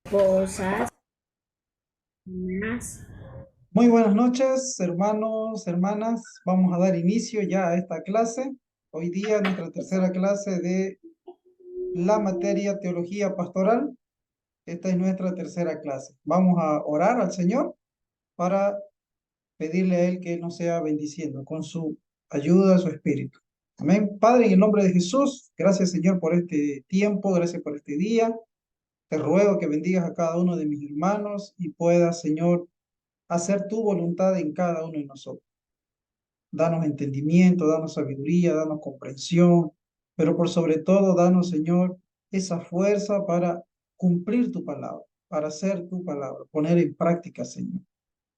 Cosas más. Muy buenas noches, hermanos, hermanas. Vamos a dar inicio ya a esta clase. Hoy día nuestra tercera clase de la materia Teología Pastoral. Esta es nuestra tercera clase. Vamos a orar al Señor para pedirle a Él que nos sea bendiciendo con su ayuda, su espíritu. Amén. Padre, en el nombre de Jesús, gracias Señor por este tiempo, gracias por este día. Te ruego que bendigas a cada uno de mis hermanos y puedas, Señor, hacer tu voluntad en cada uno de nosotros. Danos entendimiento, danos sabiduría, danos comprensión, pero por sobre todo, danos, Señor, esa fuerza para cumplir tu palabra, para hacer tu palabra, poner en práctica, Señor.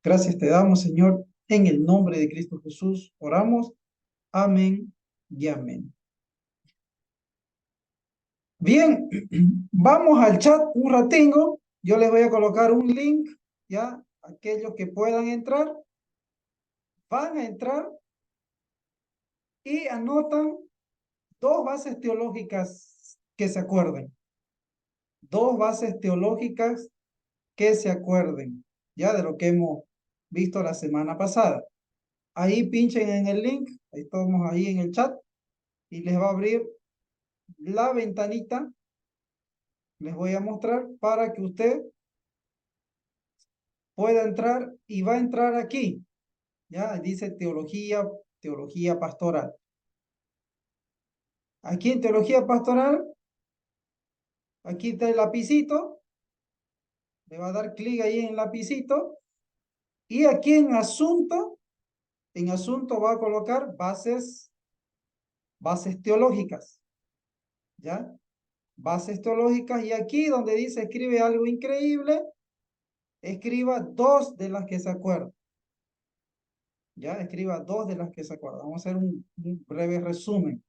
Gracias te damos, Señor, en el nombre de Cristo Jesús. Oramos. Amén y amén. Bien, vamos al chat un ratingo. Yo les voy a colocar un link, ya, aquellos que puedan entrar, van a entrar y anotan dos bases teológicas que se acuerden. Dos bases teológicas que se acuerden, ya de lo que hemos visto la semana pasada. Ahí pinchen en el link, ahí estamos ahí en el chat, y les va a abrir la ventanita. Les voy a mostrar para que usted pueda entrar y va a entrar aquí. Ya dice teología, teología pastoral. Aquí en teología pastoral, aquí está el lapicito. Le va a dar clic ahí en el lapicito. Y aquí en asunto va a colocar bases teológicas, ¿ya? Bases teológicas, y aquí donde dice escribe algo increíble, escriba dos de las que se acuerdan, ¿ya? Escriba dos de las que se acuerdan. Vamos a hacer un breve resumen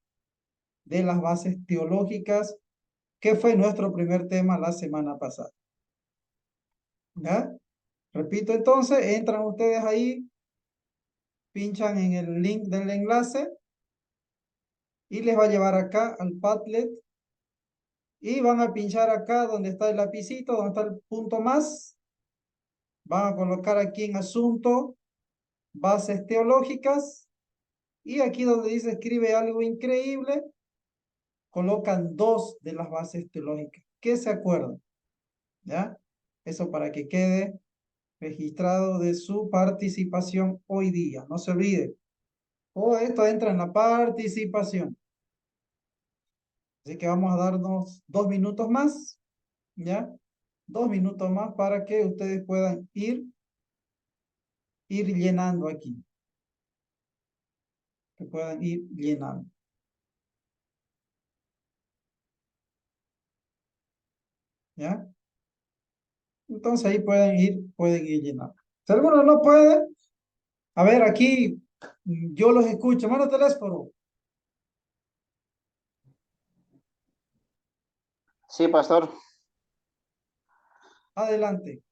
de las bases teológicas, que fue nuestro primer tema la semana pasada, ¿ya? Repito entonces, entran ustedes ahí, pinchan en el link del enlace y les va a llevar acá al Padlet. Y van a pinchar acá donde está el lapicito, donde está el punto más. Van a colocar aquí en asunto, bases teológicas. Y aquí donde dice escribe algo increíble, colocan dos de las bases teológicas. ¿Qué se acuerdan? ¿Ya? Eso para que quede registrado de su participación hoy día. No se olvide. Todo esto entra en la participación. Así que vamos a darnos 2 minutos más. ¿Ya? 2 minutos más para que ustedes puedan ir llenando aquí, que puedan ir llenando, ¿ya? Entonces ahí pueden ir llenando. Si alguno no puede, a ver, aquí yo los escucho. Mano teléfono, Sí, pastor. adelante.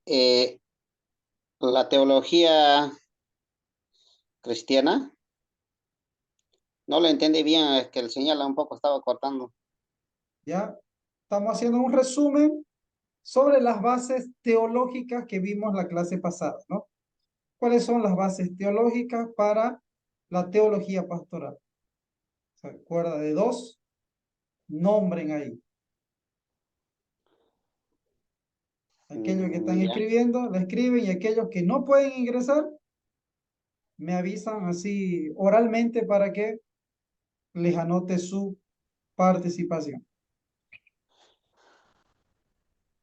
Eh, la teología cristiana, no lo entendí bien, es que el señal un poco estaba cortando. ¿Ya? Estamos haciendo un resumen sobre las bases teológicas que vimos la clase pasada, ¿no? ¿Cuáles son las bases teológicas para la teología pastoral? ¿Se acuerda de dos? Nombren ahí. Aquellos que están Ya. escribiendo, la escriben, y aquellos que no pueden ingresar, me avisan así oralmente para que les anote su participación.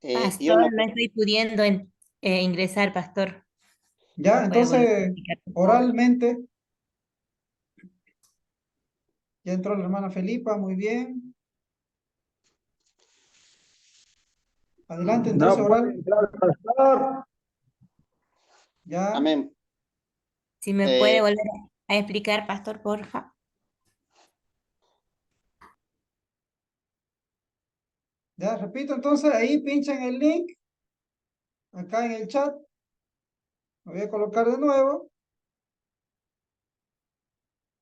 Yo Pastor, no, no estoy pudiendo ingresar, pastor. Ya, ¿Me puede volver a entonces, explicar, por favor? oralmente, ya entró la hermana Felipa, muy bien. Adelante, entonces, No puede oral, entrar, pastor. ya, amén. Si me puede Eh, volver a explicar, pastor, porfa. ya, repito, entonces, ahí pinchan el link, acá en el chat, lo voy a colocar de nuevo,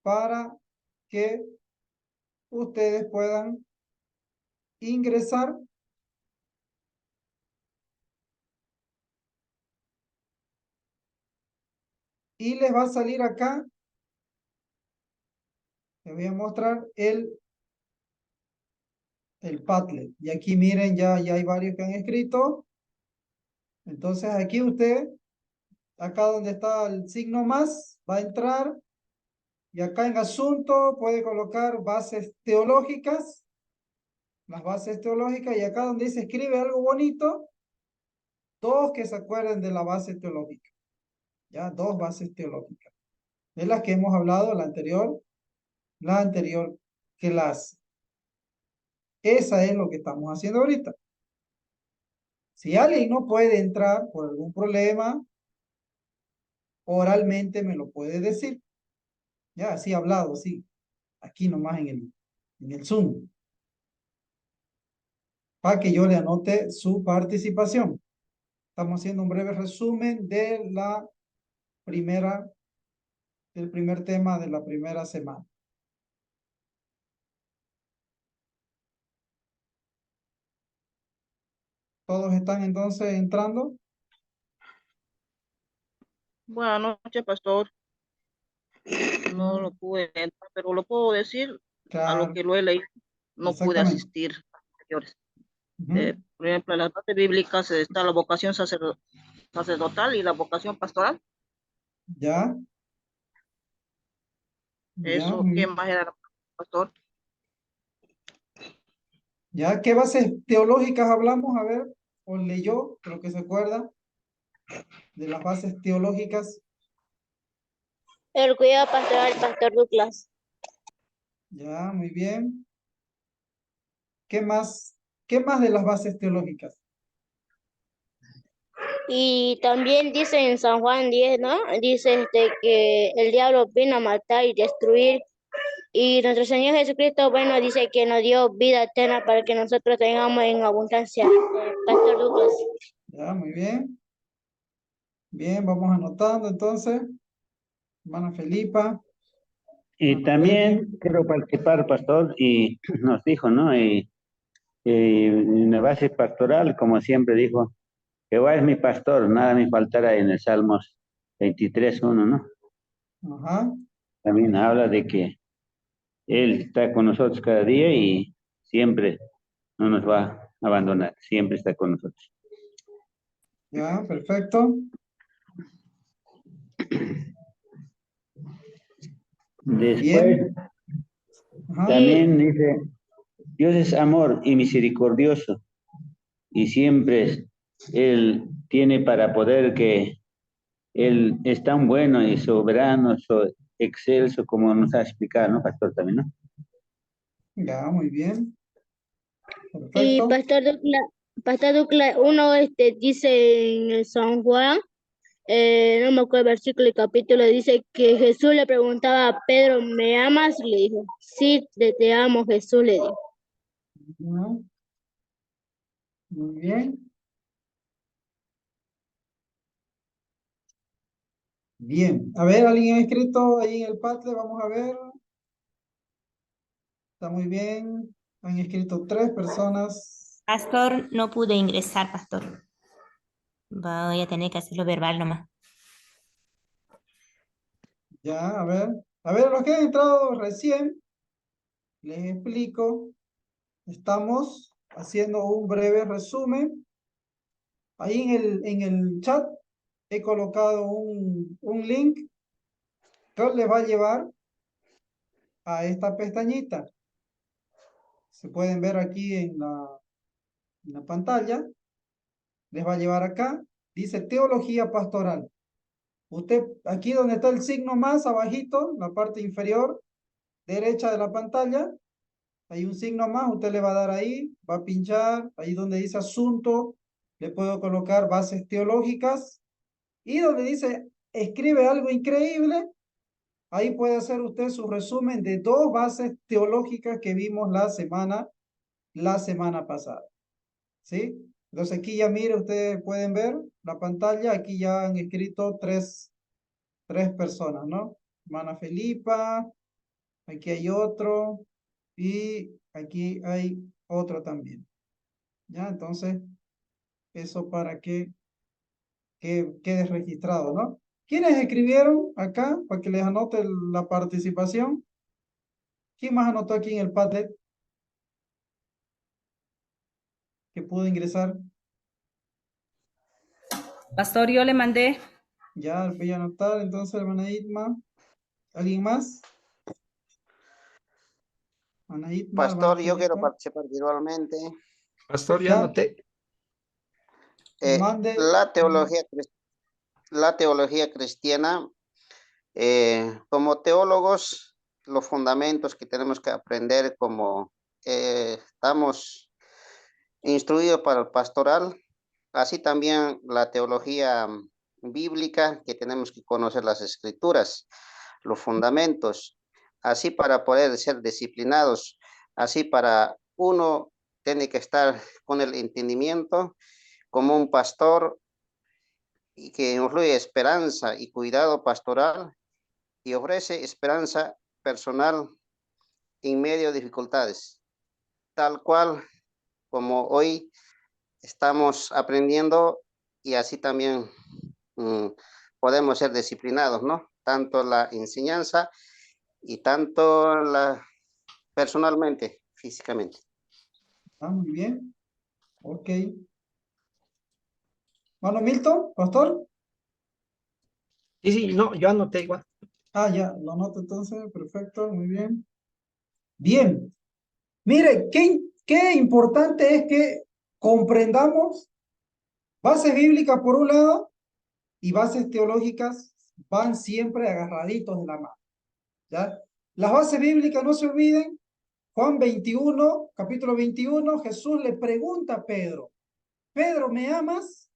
para que ustedes puedan ingresar y les va a salir acá. Les voy a mostrar el Padlet. Y aquí miren, ya hay varios que han escrito. Entonces aquí usted, acá donde está el signo más, va a entrar. Y acá en asunto puede colocar bases teológicas. Las bases teológicas. Y acá donde dice escribe algo bonito. Todos que se acuerden de la base teológica. Ya, 2 bases teológicas. De las que hemos hablado la anterior clase. Esa es lo que estamos haciendo ahorita. Si alguien no puede entrar por algún problema, oralmente me lo puede decir. Ya, así hablado, sí. Aquí nomás en el Zoom. Para que yo le anote su participación. Estamos haciendo un breve resumen de del primer tema de la primera semana. ¿Todos están entonces entrando? Buenas noches, pastor. No lo pude entrar, pero lo puedo decir a lo Claro, que lo he leído. No pude exactamente. asistir a los anteriores. Ujú. Por ejemplo, en las bases bíblicas está la vocación sacerdotal y la vocación pastoral. Ya, ya, Eso, muy ¿qué bien. más era, pastor? Ya, ¿qué bases teológicas hablamos? A ver, o leyó, creo que se acuerda de las bases teológicas. El cuidado pastoral, Pastor Douglas. Ya, muy bien. ¿Qué más? ¿Qué más de las bases teológicas? Y también dice en San Juan 10, ¿no? Dice que el diablo vino a matar y destruir. Y nuestro Señor Jesucristo, bueno, dice que nos dio vida eterna para que nosotros tengamos en abundancia. Pastor Douglas. Ya, muy bien. Bien, vamos anotando entonces. Hermana Felipa, Y hermano Leslie. también quiero participar, pastor, y nos dijo, ¿no? Y en la base pastoral, como siempre dijo, Jehová es mi pastor, nada me faltará en el Salmos 23:1, ¿no? Ajá. También habla de que Él está con nosotros cada día y siempre no nos va a abandonar, siempre está con nosotros. Ya, perfecto. Después Bien. Ajá. también dice, Dios es amor y misericordioso y siempre Él tiene para poder que Él es tan bueno y soberano, excelso, como nos ha explicado, ¿no, pastor? También, ¿no? Ya, muy bien. Y Perfecto. Pastor Douglas, uno dice en el San Juan, no me acuerdo el versículo y capítulo, dice que Jesús le preguntaba a Pedro, ¿me amas? Le dijo, sí, te amo, Jesús le dijo. Ujú. Muy bien. Bien. A ver, ¿alguien ha escrito ahí en el Padlet? Vamos a ver. Está muy bien. Han escrito 3 personas. Pastor, no pude ingresar, pastor. Voy a tener que hacerlo verbal nomás. Ya, a ver. A ver, los que han entrado recién, les explico. Estamos haciendo un breve resumen. Ahí en el chat he colocado un link que les va a llevar a esta pestañita. Se pueden ver aquí en la pantalla. Les va a llevar acá. Dice Teología Pastoral. Usted, aquí donde está el signo más abajito, la parte inferior derecha de la pantalla, hay un signo más, usted le va a dar ahí, va a pinchar, ahí donde dice asunto, le puedo colocar bases teológicas, y donde dice escribe algo increíble, ahí puede hacer usted su resumen de 2 bases teológicas que vimos la semana pasada. ¿Sí? Entonces aquí ya mire, ustedes pueden ver la pantalla, aquí ya han escrito tres personas, ¿no? Hermana Felipa, Aquí hay otro. Y aquí hay otro también. ¿Ya? Entonces, eso para que quede registrado, ¿no? ¿Quiénes escribieron acá para que les anote la participación? ¿Quién más anotó aquí en el Padlet que pudo ingresar? Pastor, yo le mandé. Ya voy a anotar, entonces, hermana Itma. ¿Alguien más? Hermana Itma, hermana Pastor, yo quiero Felipa. participar igualmente. Pastor, ya Ya, anoté. mande. La teología cristiana, como teólogos, los fundamentos que tenemos que aprender como estamos instruidos para el pastoral, así también la teología bíblica, que tenemos que conocer las escrituras, los fundamentos, así para poder ser disciplinados, así para uno tiene que estar con el entendimiento como un pastor y que influye esperanza y cuidado pastoral y ofrece esperanza personal en medio de dificultades, tal cual como hoy estamos aprendiendo y así también mm, podemos ser disciplinados, ¿no? Tanto la enseñanza y tanto personalmente, físicamente. Ah, muy bien. Ok. Mano Milton, pastor. Sí, sí, no, yo anoté igual. Ah, ya, lo anoto entonces. Perfecto, muy bien. Bien. Mire, qué importante es que comprendamos bases bíblicas por un lado y bases teológicas van siempre agarraditos de la mano. ¿Ya? Las bases bíblicas no se olviden. Juan 21, capítulo 21, Jesús le pregunta a Pedro, Pedro, ¿me amas?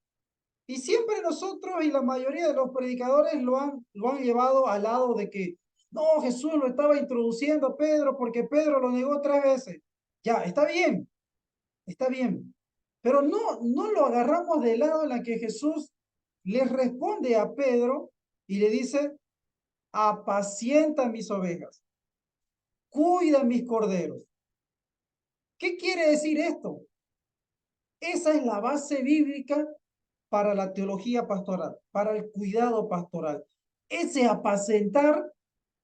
Y siempre nosotros y la mayoría de los predicadores lo han llevado al lado de que, no, Jesús lo estaba introduciendo a Pedro porque Pedro lo negó 3 veces. Ya, está bien. Pero no lo agarramos del lado en la que Jesús le responde a Pedro y le dice, apacienta mis ovejas, cuida mis corderos. ¿Qué quiere decir esto? Esa es la base bíblica para la teología pastoral, para el cuidado pastoral. Ese apacentar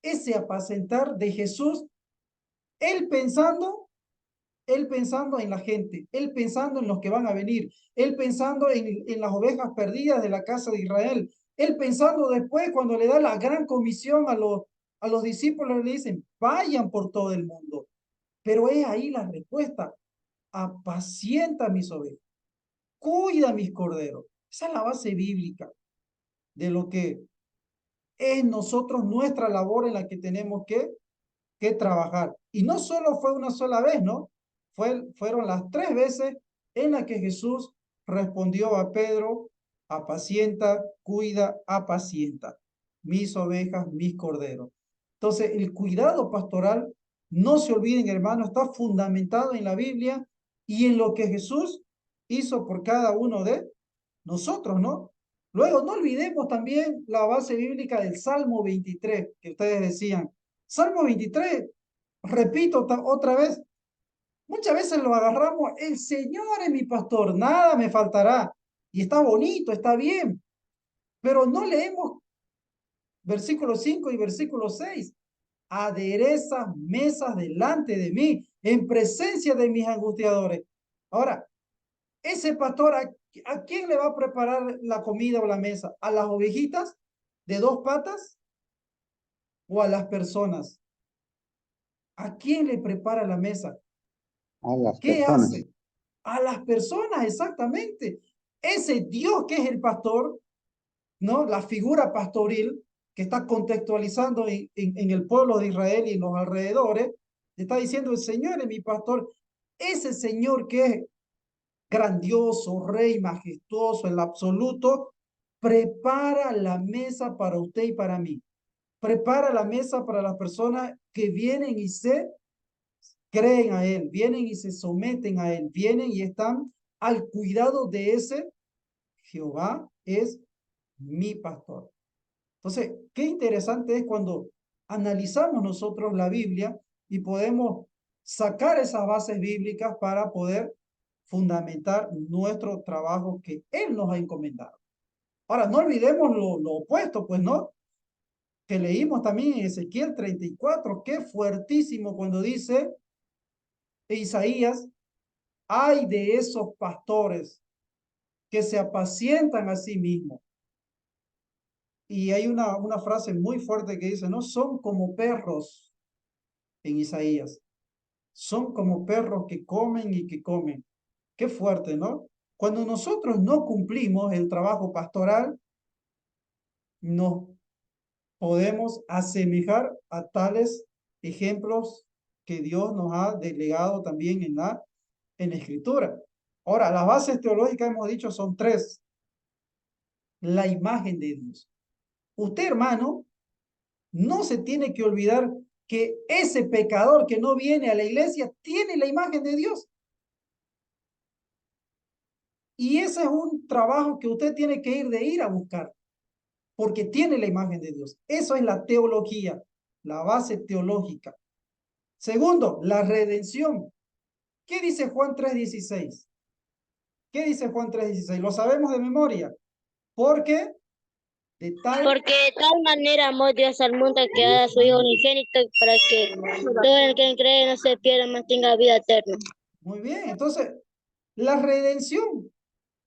de Jesús, él pensando en la gente, él pensando en los que van a venir, él pensando en las ovejas perdidas de la casa de Israel, él pensando después cuando le da la gran comisión a los discípulos, le dicen, vayan por todo el mundo. Pero es ahí la respuesta, apacienta mis ovejas, cuida mis corderos. Esa es la base bíblica de lo que es nosotros nuestra labor en la que tenemos que trabajar. Y no solo fue una sola vez, ¿no? Fueron las 3 veces en las que Jesús respondió a Pedro, apacienta, cuida, apacienta mis ovejas, mis corderos. Entonces, el cuidado pastoral, no se olviden, hermanos, está fundamentado en la Biblia y en lo que Jesús hizo por cada uno de nosotros, ¿no? Luego, no olvidemos también la base bíblica del Salmo 23, que ustedes decían. Salmo 23, repito otra vez, muchas veces lo agarramos, el Señor es mi pastor, nada me faltará. Y está bonito, está bien, pero no leemos versículo 5 y versículo 6. Adereza mesas delante de mí, en presencia de mis angustiadores. Ahora, ese pastor, ¿a quién le va a preparar la comida o la mesa? ¿A las ovejitas de 2 patas o a las personas? ¿A quién le prepara la mesa? A las ¿Qué personas. hace? A las personas, exactamente. Ese Dios que es el pastor, ¿no? La figura pastoril que está contextualizando en el pueblo de Israel y en los alrededores, está diciendo, el Señor es mi pastor. Ese Señor que es grandioso, rey, majestuoso, el absoluto, prepara la mesa para usted y para mí. Prepara la mesa para las personas que vienen y se creen a Él, vienen y se someten a Él, vienen y están al cuidado de ese Jehová es mi pastor. Entonces, qué interesante es cuando analizamos nosotros la Biblia y podemos sacar esas bases bíblicas para poder fundamentar nuestro trabajo que Él nos ha encomendado. Ahora, no olvidemos lo opuesto, pues, ¿no? Que leímos también en Ezequiel 34, qué fuertísimo cuando dice Isaías, ay de esos pastores que se apacientan a sí mismos. Y hay una frase muy fuerte que dice, no, son como perros en Isaías. Son como perros que comen y que comen. Qué fuerte, ¿no? Cuando nosotros no cumplimos el trabajo pastoral, nos podemos asemejar a tales ejemplos que Dios nos ha delegado también en la Escritura. Ahora, las bases teológicas hemos dicho son tres. La imagen de Dios. Usted, hermano, no se tiene que olvidar que ese pecador que no viene a la iglesia tiene la imagen de Dios. Y ese es un trabajo que usted tiene que ir a buscar, porque tiene la imagen de Dios. Eso es la teología, la base teológica. Segundo, la redención. ¿Qué dice Juan 3:16? ¿Qué dice Juan 3:16? Lo sabemos de memoria. Porque de tal manera amó Dios al mundo que ha dado a su Hijo unigénito para que todo el que cree no se pierda, mas tenga vida eterna. Muy bien, entonces, la redención.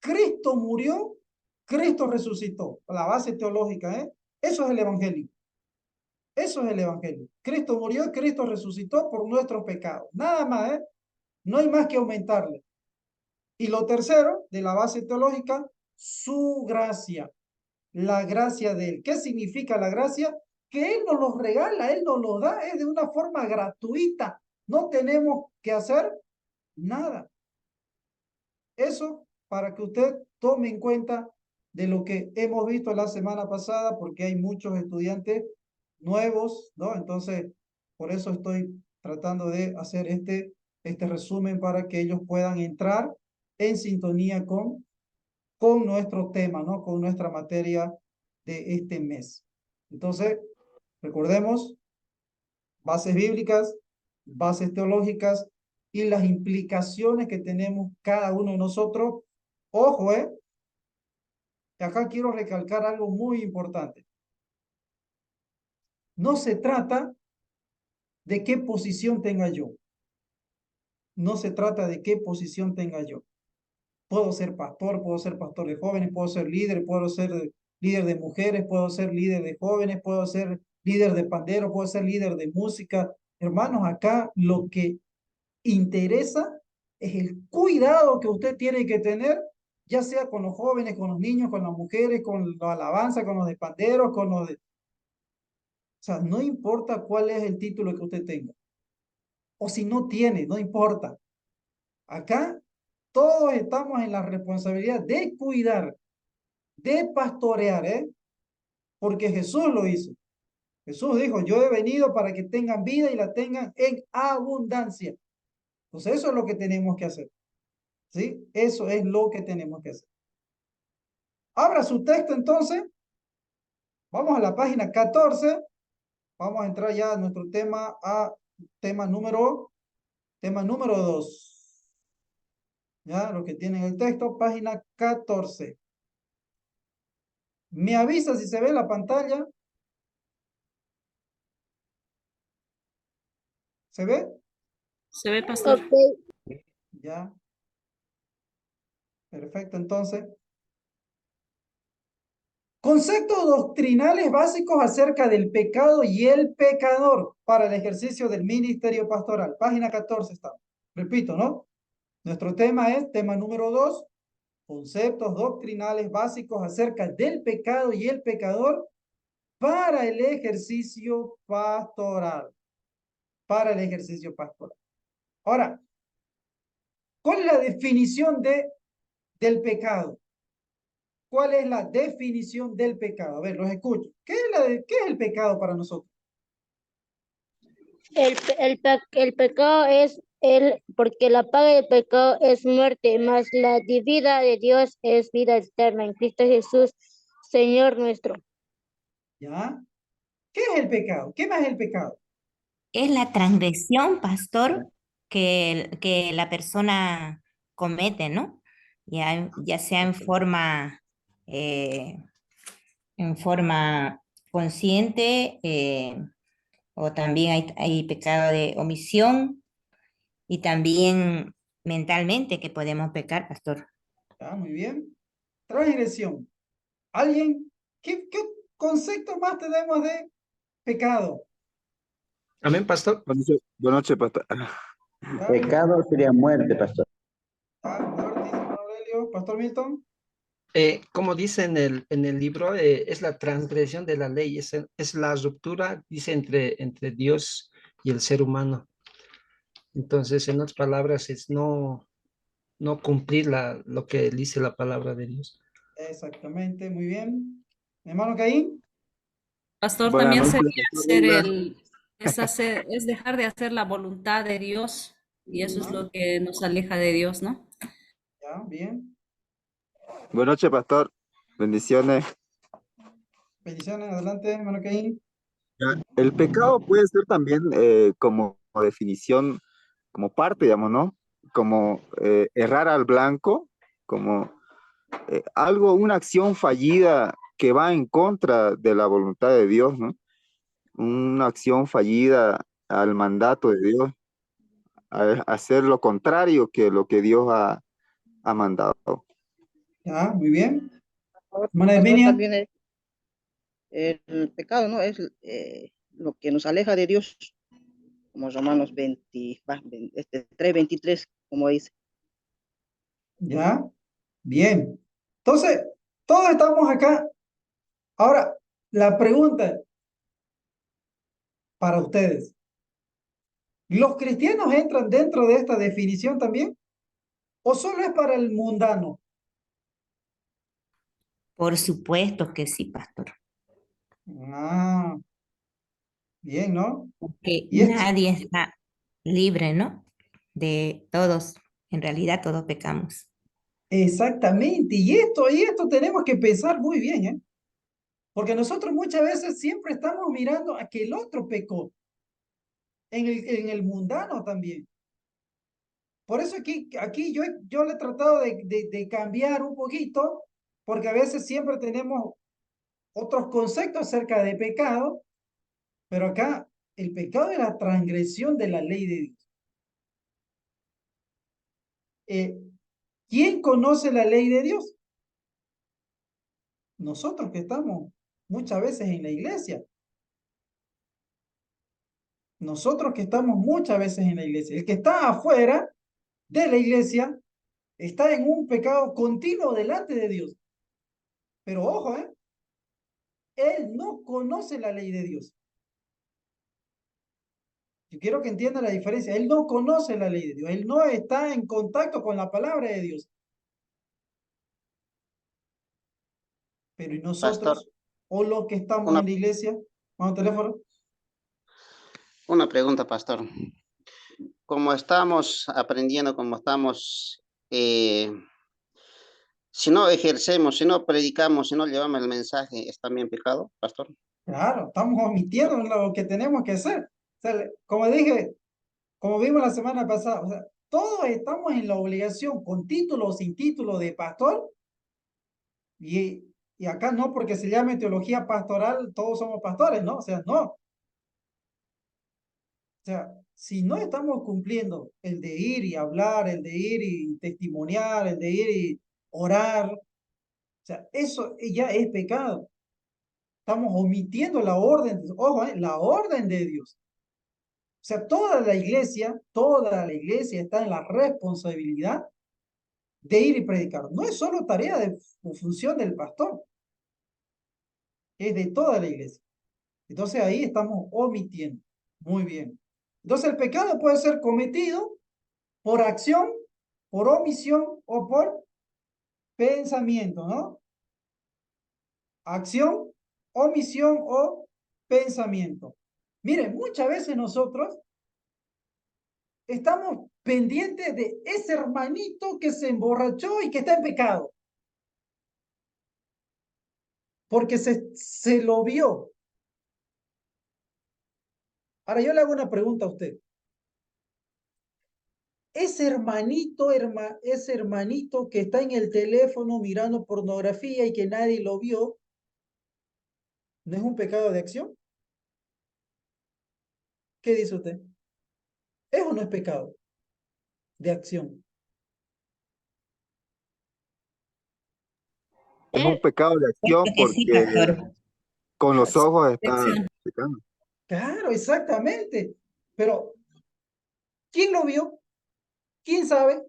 Cristo murió, Cristo resucitó. La base teológica, ¿eh? Eso es el evangelio. Eso es el evangelio. Cristo murió, Cristo resucitó por nuestros pecados. Nada más, ¿eh? No hay más que aumentarle. Y lo tercero, de la base teológica, su gracia. La gracia de Él. ¿Qué significa la gracia? Que Él nos los regala, Él nos los da, es de una forma gratuita. No tenemos que hacer nada. Eso para que usted tome en cuenta de lo que hemos visto la semana pasada, porque hay muchos estudiantes nuevos, ¿no? Entonces, por eso estoy tratando de hacer este resumen para que ellos puedan entrar en sintonía con nuestro tema, ¿no? Con nuestra materia de este mes. Entonces, recordemos, bases bíblicas, bases teológicas y las implicaciones que tenemos cada uno de nosotros. Ojo, acá quiero recalcar algo muy importante. No se trata de qué posición tenga yo. No se trata de qué posición tenga yo. Puedo ser pastor de jóvenes, puedo ser líder de mujeres, puedo ser líder de jóvenes, puedo ser líder de pandero, puedo ser líder de música. Hermanos, acá lo que interesa es el cuidado que usted tiene que tener, ya sea con los jóvenes, con los niños, con las mujeres, con la alabanza, con los de panderos, con los de... O sea, no importa cuál es el título que usted tenga. O si no tiene, no importa. Acá todos estamos en la responsabilidad de cuidar, de pastorear, porque Jesús lo hizo. Jesús dijo, yo he venido para que tengan vida y la tengan en abundancia. Entonces eso es lo que tenemos que hacer. ¿Sí? Eso es lo que tenemos que hacer. Abra su texto entonces. Vamos a la página 14. Vamos a entrar ya a nuestro tema, tema número 2. Ya, los que tienen el texto, página 14. ¿Me avisa si se ve la pantalla? ¿Se ve? Se ve, pastor. Ya. Perfecto, entonces. Conceptos doctrinales básicos acerca del pecado y el pecador para el ejercicio del ministerio pastoral. Página 14 estamos. Repito, ¿no? Nuestro tema es, tema número 2, conceptos doctrinales básicos acerca del pecado y el pecador para el ejercicio pastoral. Para el ejercicio pastoral. Ahora, ¿cuál es la definición del pecado? ¿Cuál es la definición del pecado? A ver, los escucho. ¿Qué es el pecado para nosotros? El pecado es porque la paga del pecado es muerte, mas la vida de Dios es vida eterna en Cristo Jesús, Señor nuestro. ¿Ya? ¿Qué es el pecado? ¿Qué más es el pecado? Es la transgresión, pastor, que la persona comete, ¿no? Ya sea eh, en forma consciente, o también hay pecado de omisión y también mentalmente que podemos pecar, pastor. Ah, muy bien. Transgresión. ¿Alguien? ¿Qué concepto más tenemos de pecado? Amén, pastor. Buenas noches, pastor. ¿Ah? Pecado sería muerte, pastor. Ah, muerte, dice hermano Aurelio. Pastor Milton. Como dice en el libro, es la transgresión de la ley, es la ruptura, dice, entre Dios y el ser humano. Entonces, en otras palabras, es no cumplir lo que dice la palabra de Dios. Exactamente, muy bien. Hermano Caín. Pastor, Buenas también noches, sería pastor Linda. es dejar de hacer la voluntad de Dios y eso es Ah, lo que nos aleja de Dios, ¿no? ya, bien. Buenas noches, pastor. Bendiciones. Bendiciones, adelante, hermano Caín. El pecado puede ser también como definición, como parte, digamos, ¿no? Como errar al blanco, como algo, una acción fallida que va en contra de la voluntad de Dios, ¿no? Una acción fallida al mandato de Dios, a hacer lo contrario que lo que Dios ha mandado. Ya, muy bien. Pastor, Hermana pastor, Herminia. también el pecado, ¿no? Es lo que nos aleja de Dios, como Romanos 3:23, como dice. Ya, bien. Entonces, todos estamos acá. Ahora, la pregunta para ustedes. ¿Los cristianos entran dentro de esta definición también? ¿O solo es para el mundano? Por supuesto que sí, pastor. Ah, bien, ¿no? Porque Y esto, nadie está libre, ¿no? De todos, en realidad todos pecamos. exactamente. Y esto tenemos que pensar muy bien, ¿eh? Porque nosotros muchas veces siempre estamos mirando a que el otro pecó, en el mundano también. Por eso aquí yo le he tratado de cambiar un poquito, porque a veces siempre tenemos otros conceptos acerca de pecado, pero acá el pecado es la transgresión de la ley de Dios. Eh, ¿Quién conoce la ley de Dios? Nosotros que estamos muchas veces en la iglesia. Nosotros que estamos muchas veces en la iglesia. El que está afuera de la iglesia está en un pecado continuo delante de Dios. Pero ojo, él no conoce la ley de Dios. Yo quiero que entienda la diferencia. Él no conoce la ley de Dios. Él no está en contacto con la palabra de Dios. Pero ¿y Pastor, nosotros? ¿O los que estamos una, en la iglesia? ¿Con el teléfono? una pregunta, pastor. Como estamos aprendiendo, como estamos, si no ejercemos, si no predicamos, si no llevamos el mensaje, ¿es también pecado, pastor? Claro, estamos omitiendo lo que tenemos que hacer. O sea, como dije, como vimos la semana pasada, o sea, todos estamos en la obligación, con título o sin título de pastor, y acá no porque se llame teología pastoral, todos somos pastores, ¿no? O sea, no. O sea, si no estamos cumpliendo el de ir y hablar, el de ir y testimoniar, el de ir y orar, o sea, eso ya es pecado. Estamos omitiendo la orden, ojo, la orden de Dios. O sea, toda la iglesia está en la responsabilidad de ir y predicar. No es solo tarea o función del pastor, es de toda la iglesia. Entonces ahí estamos omitiendo. Muy bien. Entonces el pecado puede ser cometido por acción, por omisión o por pensamiento, ¿no? Acción, omisión o pensamiento. Miren, muchas veces nosotros estamos pendientes de ese hermanito que se emborrachó y que está en pecado, porque se lo vio. Ahora yo le hago una pregunta a usted. Ese hermanito que está en el teléfono mirando pornografía y que nadie lo vio, ¿no es un pecado de acción? ¿Qué dice usted? ¿Es o no es pecado de acción? Es un pecado de acción Creo que sí, porque pastor. con los ojos está Acción. pecando. Claro, exactamente. Pero, ¿quién lo vio? ¿Quién sabe?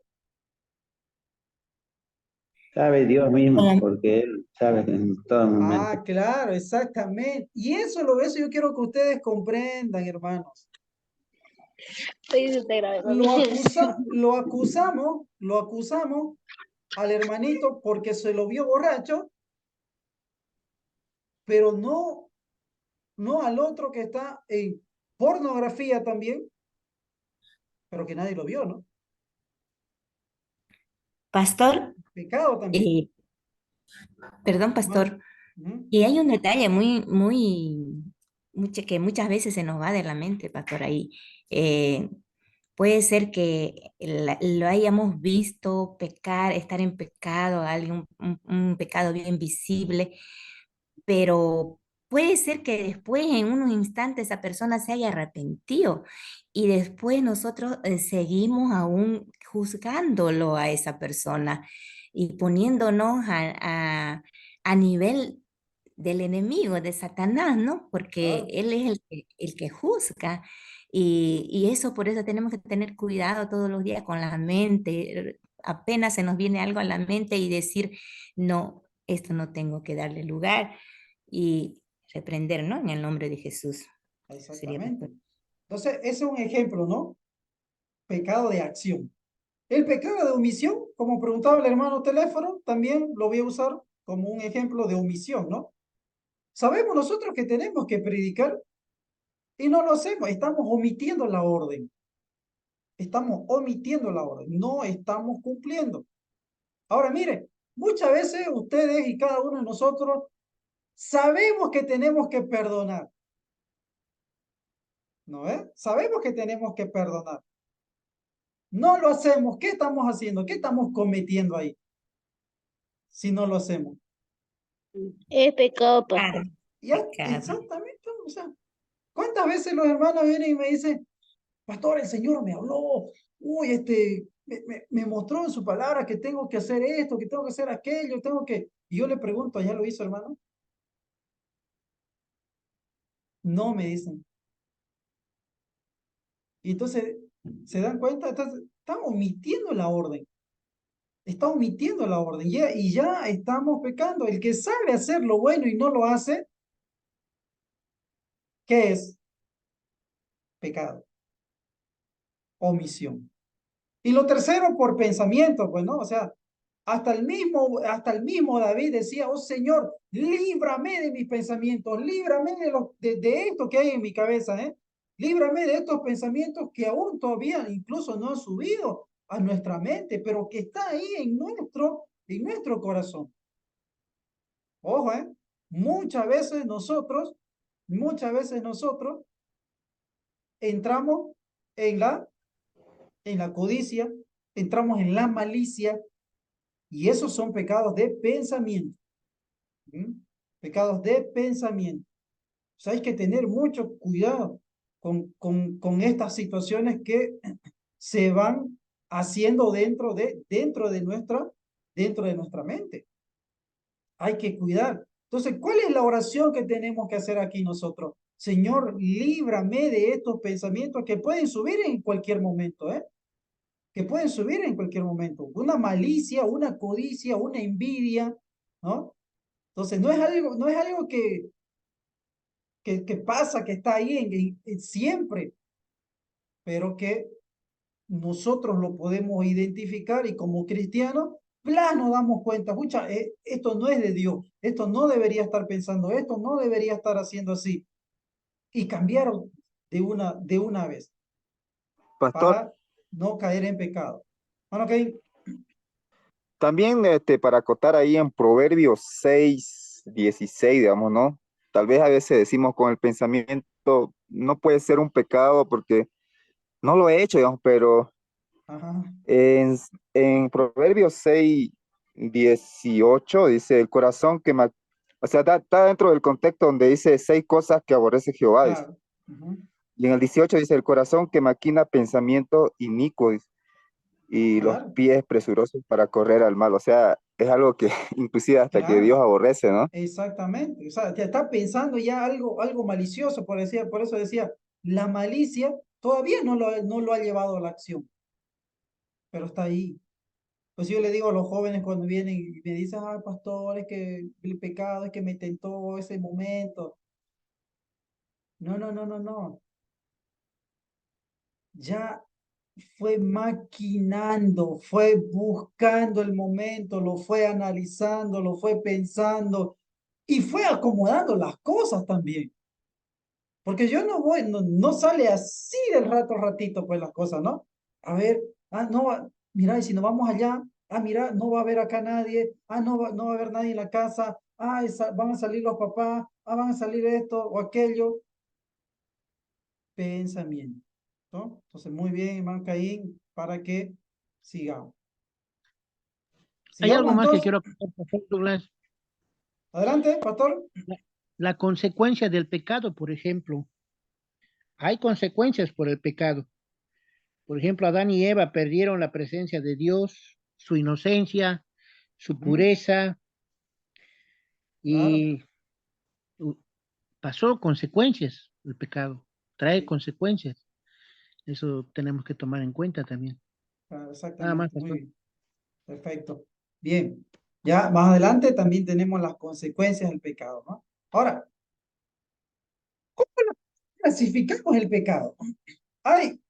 Sabe Dios mismo, Como porque Él sabe en todo momento. Ah, claro, exactamente. Y eso yo quiero que ustedes comprendan, hermanos. Lo acusamos al hermanito porque se lo vio borracho, pero no al otro que está en pornografía también, pero que nadie lo vio, ¿no? pastor, Pecado también. eh, perdón, Hermano. pastor, Ujú. y hay un detalle que muchas veces se nos va de la mente, pastor, ahí. Eh, Puede ser que lo hayamos visto pecar, estar en pecado, alguien, un pecado bien visible, pero puede ser que después, en unos instantes, esa persona se haya arrepentido y después nosotros seguimos aún juzgándolo a esa persona y poniéndonos a nivel del enemigo, de Satanás, ¿no? Porque Claro, él es el que juzga. Y eso, por eso tenemos que tener cuidado todos los días con la mente. Apenas se nos viene algo a la mente y decir, no, esto no tengo que darle lugar y reprender, ¿no? En el nombre de Jesús. Eso sería, exactamente. pastor. Entonces, ese es un ejemplo, ¿no? Pecado de acción. El pecado de omisión, como preguntaba el hermano teléfono, también lo voy a usar como un ejemplo de omisión, ¿no? Sabemos nosotros que tenemos que predicar y no lo hacemos, estamos omitiendo la orden. Estamos omitiendo la orden, no estamos cumpliendo. Ahora, mire, muchas veces ustedes y cada uno de nosotros sabemos que tenemos que perdonar, ¿no es? Sabemos que tenemos que perdonar. No lo hacemos, ¿qué estamos haciendo? ¿Qué estamos cometiendo ahí si no lo hacemos? Es pecado, Ah, pastor. Ya, pecado. exactamente, o sea, ¿cuántas veces los hermanos vienen y me dicen, pastor, el Señor me habló, uy, me mostró en su palabra que tengo que hacer esto, que tengo que hacer aquello, tengo que... Y yo le pregunto, ¿ya lo hizo, hermano? No, me dicen. Y entonces, ¿se dan cuenta? Entonces, están omitiendo la orden. Está omitiendo la orden y ya estamos pecando. El que sabe hacer lo bueno y no lo hace, ¿qué es? Pecado, omisión. Y lo tercero, por pensamiento, pues, ¿no? O sea, hasta el mismo David decía, oh Señor, líbrame de mis pensamientos, líbrame de esto que hay en mi cabeza, ¿eh? Líbrame de estos pensamientos que aún todavía incluso no han subido a nuestra mente, pero que está ahí en nuestro corazón. Ojo, ¿eh? Muchas veces nosotros entramos en la codicia, entramos en la malicia, y esos son pecados de pensamiento. ¿Mm? Pecados de pensamiento. O sea, hay que tener mucho cuidado con estas situaciones que se van haciendo dentro de nuestra mente. Hay que cuidar. Entonces, ¿cuál es la oración que tenemos que hacer aquí nosotros? Señor, líbrame de estos pensamientos que pueden subir en cualquier momento, ¿eh? Que pueden subir en cualquier momento. Una malicia, una codicia, una envidia, ¿no? Entonces, no es algo que pasa, que está ahí siempre, pero que nosotros lo podemos identificar y como cristianos, ¡plas! Nos damos cuenta, escucha, esto no es de Dios, esto no debería estar pensando, esto no debería estar haciendo así. Y cambiaron de una vez Pastor, para no caer en pecado. Bueno, ok, también para acotar ahí en Proverbios 6:16, digamos, ¿no? Tal vez a veces decimos con el pensamiento esto no puede ser un pecado porque no lo he hecho, digamos, pero Ajá, en, en Proverbios 6:18 dice, el corazón que, o sea, está dentro del contexto donde dice 6 cosas que aborrece Jehová, dice. claro. Ujú, Y en el 18 dice, el corazón que maquina pensamiento inicuo, dice, y los claro, pies presurosos para correr al mal. O sea, es algo que inclusive hasta que Dios claro. aborrece, ¿no? Exactamente. O sea, te está pensando ya algo malicioso, por eso decía, la malicia todavía no lo ha llevado a la acción, pero está ahí. Pues yo le digo a los jóvenes cuando vienen y me dicen, ay, pastor, es que el pecado es que me tentó ese momento. No, no, no, no, no. Ya fue maquinando, fue buscando el momento, lo fue analizando, lo fue pensando y fue acomodando las cosas también. Porque yo no voy, no sale así del rato a ratito, pues las cosas, ¿no? A ver, no va, mira, y si nos vamos allá, mira, no va a haber acá nadie, no va a haber nadie en la casa, van a salir los papás, van a salir esto o aquello. Pensamiento, ¿no? Entonces, muy bien, hermano Caín, para que sigamos. Hay algo Sigamos más que entonces. quiero apuntar, Pastor Douglas. Adelante, pastor. La consecuencia del pecado, por ejemplo. Hay consecuencias por el pecado. Por ejemplo, Adán y Eva perdieron la presencia de Dios, su inocencia, su Ujú, pureza claro, y uh, pasó consecuencias el pecado. Trae sí, consecuencias. Eso tenemos que tomar en cuenta también. claro, Nada más, exactamente, muy Pastor. bien, perfecto. Bien, ya más adelante también tenemos las consecuencias del pecado, ¿no? Ahora, ¿cómo clasificamos el pecado? Hay,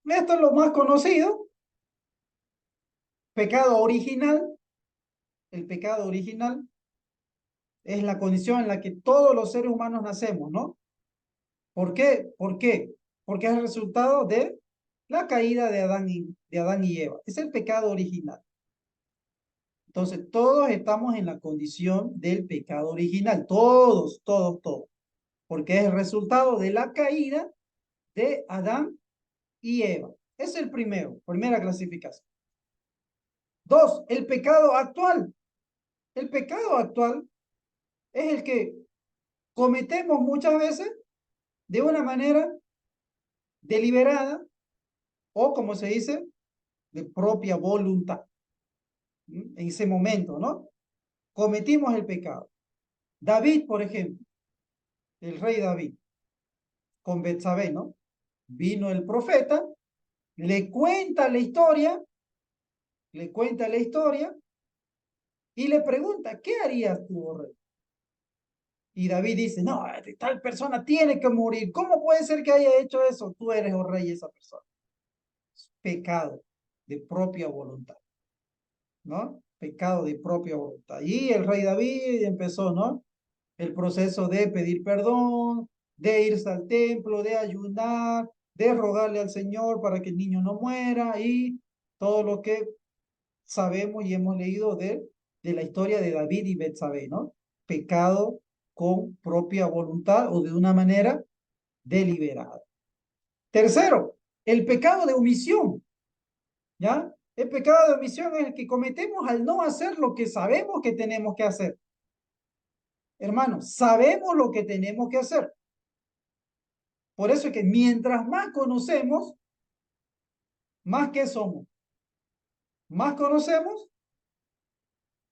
esto es lo más conocido, pecado original. El pecado original es la condición en la que todos los seres humanos nacemos, ¿no? ¿Por qué? ¿Por qué? Porque es el resultado de la caída de Adán y Eva. Es el pecado original. Entonces, todos estamos en la condición del pecado original. Todos, todos, todos. Porque es el resultado de la caída de Adán y Eva. Es el primero, primera clasificación. Dos, el pecado actual. El pecado actual es el que cometemos muchas veces de una manera deliberada o, como se dice, de propia voluntad. En ese momento, ¿no? Cometimos el pecado. David, por ejemplo, el rey David, con Betsabé, ¿no? Vino el profeta, le cuenta la historia, le cuenta la historia y le pregunta, ¿qué harías tú, oh rey? Y David dice, no, tal persona tiene que morir. ¿Cómo puede ser que haya hecho eso? Tú eres, oh rey, esa persona. Pecado de propia voluntad, ¿no? Pecado de propia voluntad. Y el rey David empezó, ¿no? El proceso de pedir perdón, de irse al templo, de ayunar, de rogarle al Señor para que el niño no muera y todo lo que sabemos y hemos leído de la historia de David y Betsabé, ¿no? Pecado con propia voluntad o de una manera deliberada. Tercero, el pecado de omisión, ¿ya? El pecado de omisión es el que cometemos al no hacer lo que sabemos que tenemos que hacer. Hermanos, sabemos lo que tenemos que hacer. Por eso es que mientras más conocemos, más que somos. Más conocemos,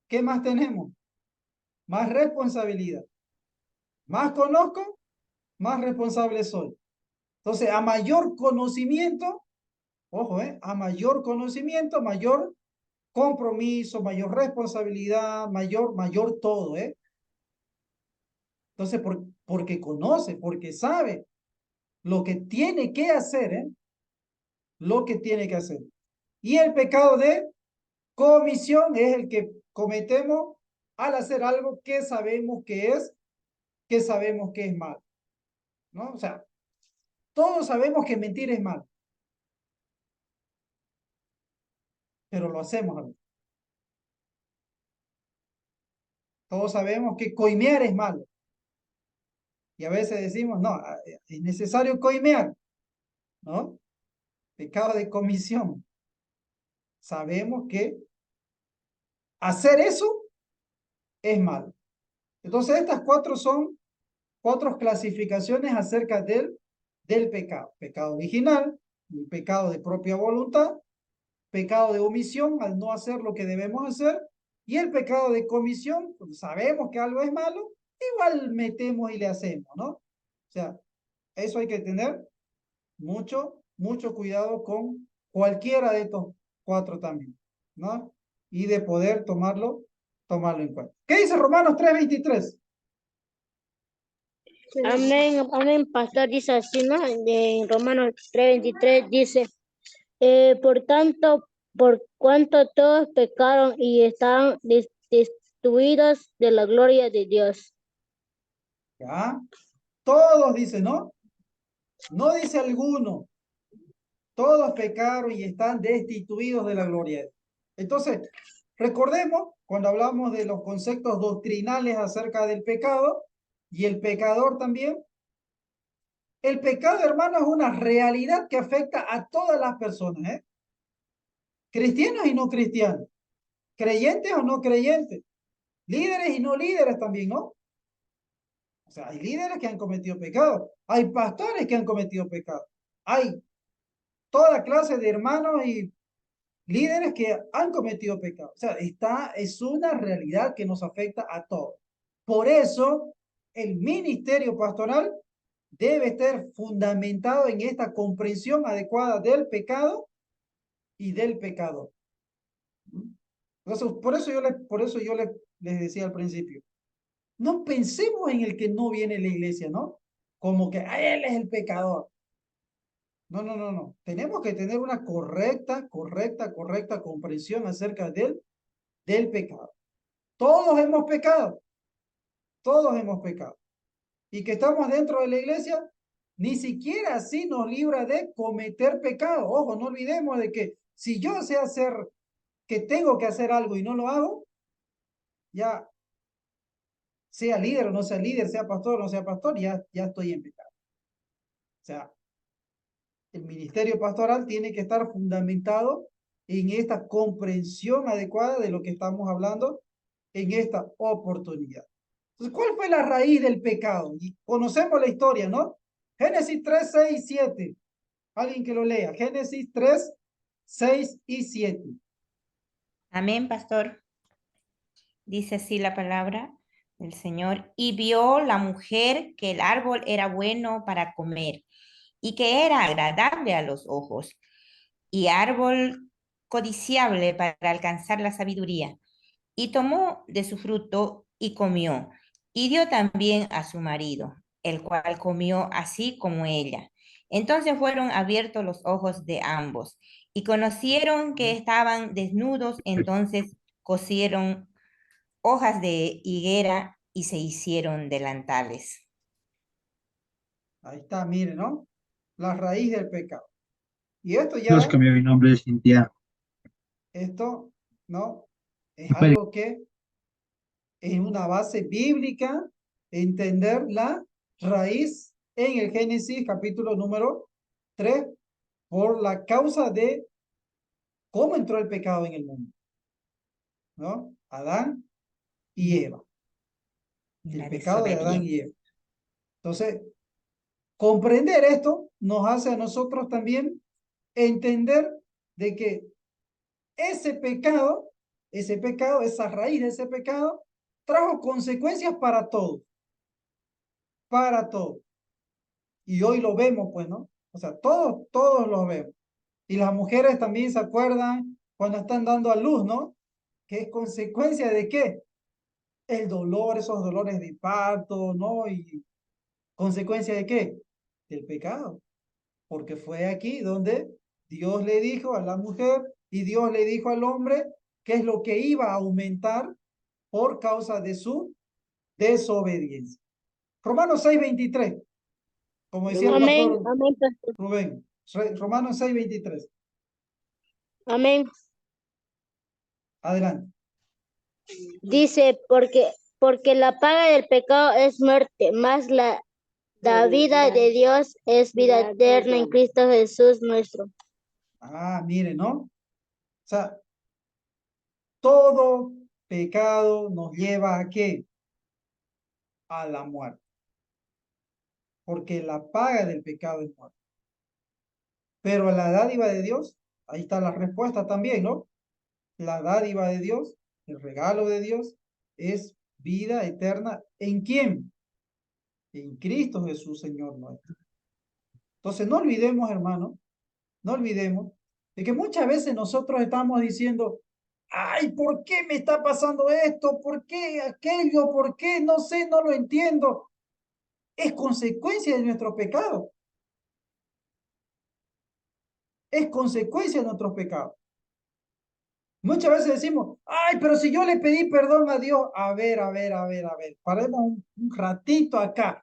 ¿qué más tenemos? Más responsabilidad. Más conozco, más responsable soy. Entonces, a mayor conocimiento, ojo, a mayor conocimiento, mayor compromiso, mayor responsabilidad, mayor todo, ¿eh? Entonces, porque conoce, porque sabe lo que tiene que hacer, ¿eh? Lo que tiene que hacer. Y el pecado de comisión es el que cometemos al hacer algo que sabemos que es mal, ¿no? O sea, todos sabemos que mentir es mal, pero lo hacemos a veces. Todos sabemos que coimear es malo, Y a veces decimos, no, es necesario coimear, ¿no? Pecado de comisión. Sabemos que hacer eso es malo. Entonces, estas cuatro son cuatro clasificaciones acerca del pecado. Pecado original, el pecado de propia voluntad, pecado de omisión al no hacer lo que debemos hacer, y el pecado de comisión, cuando sabemos que algo es malo, igual metemos y le hacemos, ¿no? O sea, eso hay que tener mucho cuidado con cualquiera de estos cuatro también, ¿no? Y de poder tomarlo en cuenta. ¿Qué dice Romanos 3:23? Amén, amén, pastor, dice así, ¿no? En Romanos 3:23 dice, por tanto, por cuanto todos pecaron y están destituidos de la gloria de Dios. ¿Ya? Todos dice, ¿no? No dice alguno. Todos pecaron y están destituidos de la gloria de Dios. Entonces, recordemos, cuando hablamos de los conceptos doctrinales acerca del pecado y el pecador también, el pecado, hermano, es una realidad que afecta a todas las personas, ¿eh? Cristianos y no cristianos, creyentes o no creyentes, líderes y no líderes también, ¿no? O sea, hay líderes que han cometido pecado, hay pastores que han cometido pecado, hay toda clase de hermanos y líderes que han cometido pecado. O sea, es una realidad que nos afecta a todos. Por eso, el ministerio pastoral debe estar fundamentado en esta comprensión adecuada del pecado y del pecador. Entonces, por eso yo les decía al principio, no pensemos en el que no viene a la iglesia, ¿no? Como que él es el pecador. No. Tenemos que tener una correcta comprensión acerca del pecado. Todos hemos pecado. Todos hemos pecado. Y que estamos dentro de la iglesia, ni siquiera así nos libra de cometer pecado. Ojo, no olvidemos de que si yo sé hacer, que tengo que hacer algo y no lo hago, ya sea líder o no sea líder, sea pastor o no sea pastor, ya estoy en pecado. O sea, el ministerio pastoral tiene que estar fundamentado en esta comprensión adecuada de lo que estamos hablando en esta oportunidad. Entonces, ¿cuál fue la raíz del pecado? Y conocemos la historia, ¿no? Génesis 3, 6 y 7. Alguien que lo lea. Génesis 3, 6 y 7. Amén, pastor. Dice así la palabra del Señor. Y vio la mujer que el árbol era bueno para comer y que era agradable a los ojos y árbol codiciable para alcanzar la sabiduría. Y tomó de su fruto y comió, y dio también a su marido, el cual comió así como ella. Entonces fueron abiertos los ojos de ambos, y conocieron que estaban desnudos, entonces cosieron hojas de higuera y se hicieron delantales. Ahí está, miren, ¿no? La raíz del pecado. Y esto Dios ya, cambió mi nombre de Cintia. esto, ¿no? Es algo que es una base bíblica, entender la raíz en el Génesis capítulo número 3, por la causa de cómo entró el pecado en el mundo, ¿no? Adán y Eva. El pecado de Adán y Eva. Entonces, comprender esto nos hace a nosotros también entender de que ese pecado, esa raíz de ese pecado, trajo consecuencias para todos. Para todos. Y hoy lo vemos, pues, ¿no? O sea, todos lo vemos. Y las mujeres también se acuerdan cuando están dando a luz, ¿no? Que es consecuencia de qué? El dolor, esos dolores de parto, ¿no? Y consecuencia de qué? Del pecado. Porque fue aquí donde Dios le dijo a la mujer y Dios le dijo al hombre qué es lo que iba a aumentar por causa de su desobediencia. Romanos 6:23. Como decía el Amén, pastor amén, pastor. Rubén. Romanos 6:23. Amén. Adelante. Dice, porque la paga del pecado es muerte, más la La vida de Dios es vida eterna en Cristo Jesús nuestro. Ah, mire, ¿no? O sea, todo pecado nos lleva ¿a qué? A la muerte. Porque la paga del pecado es muerte. Pero la dádiva de Dios, ahí está la respuesta también, ¿no? La dádiva de Dios, el regalo de Dios, es vida eterna. ¿En quién? En Cristo Jesús, Señor nuestro. Entonces, no olvidemos, hermano, no olvidemos de que muchas veces nosotros estamos diciendo, ay, ¿por qué me está pasando esto? ¿Por qué aquello? ¿Por qué? No sé, no lo entiendo. Es consecuencia de nuestro pecado. Es consecuencia de nuestros pecados. Muchas veces decimos, ay, pero si yo le pedí perdón a Dios, a ver, paremos un ratito acá.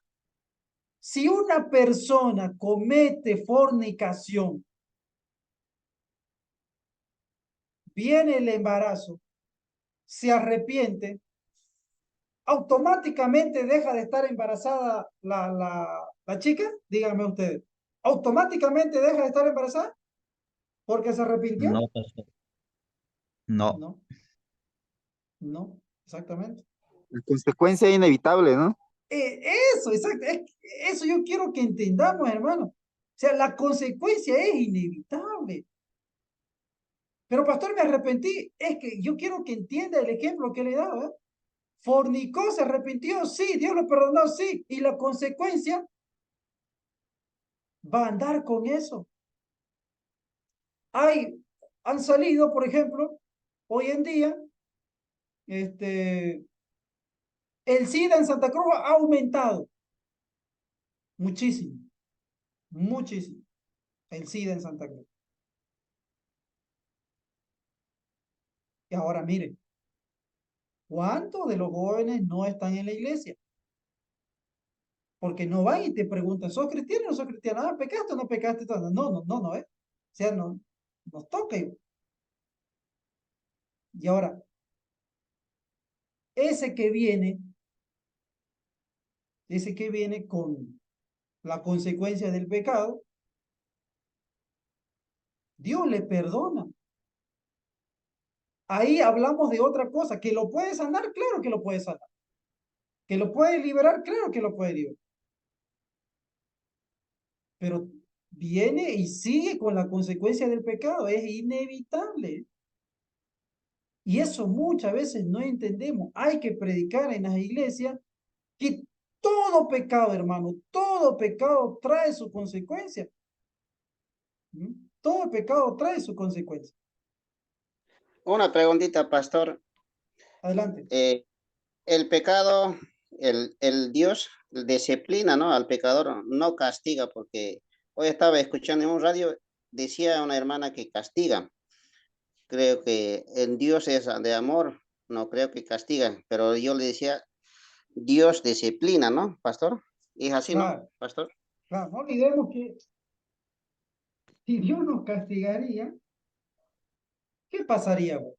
Si una persona comete fornicación, viene el embarazo, se arrepiente, automáticamente deja de estar embarazada la chica, díganme ustedes, automáticamente deja de estar embarazada porque se arrepintió. No, pastor. No. No, no, exactamente. La consecuencia es inevitable, ¿no? Eso, exacto. Eso yo quiero que entendamos, hermano. O sea, la consecuencia es inevitable. Pero, pastor, me arrepentí. Es que yo quiero que entienda el ejemplo que le he dado. ¿Eh? Fornicó, se arrepintió, sí. Dios lo perdonó, sí. Y la consecuencia va a andar con eso. Han salido, por ejemplo, hoy en día, el SIDA en Santa Cruz ha aumentado muchísimo, muchísimo. El SIDA en Santa Cruz. Y ahora miren, ¿cuántos de los jóvenes no están en la iglesia? Porque no van y te preguntan, ¿sos cristiano o no sos cristiano? Ah, ¿pecaste o no pecaste? No, ¿eh? O sea, no, nos toca. Y ahora, ese que viene con la consecuencia del pecado, Dios le perdona. Ahí hablamos de otra cosa, que lo puede sanar, claro que lo puede sanar. Que lo puede liberar, claro que lo puede liberar. Pero viene y sigue con la consecuencia del pecado, es inevitable. Y eso muchas veces no entendemos. Hay que predicar en las iglesias que todo pecado, hermano, todo pecado trae su consecuencia. ¿Mm? Todo pecado trae su consecuencia. Una preguntita, pastor. Adelante. El pecado, el Dios disciplina, ¿no? Al pecador, no castiga, porque hoy estaba escuchando en un radio, decía una hermana que castiga. Creo que el Dios es de amor, no creo que castiga, pero yo le decía, Dios disciplina, ¿no, pastor? Y es así, Claro, ¿no, pastor? claro, no olvidemos que si Dios nos castigaría, ¿qué pasaría, vos?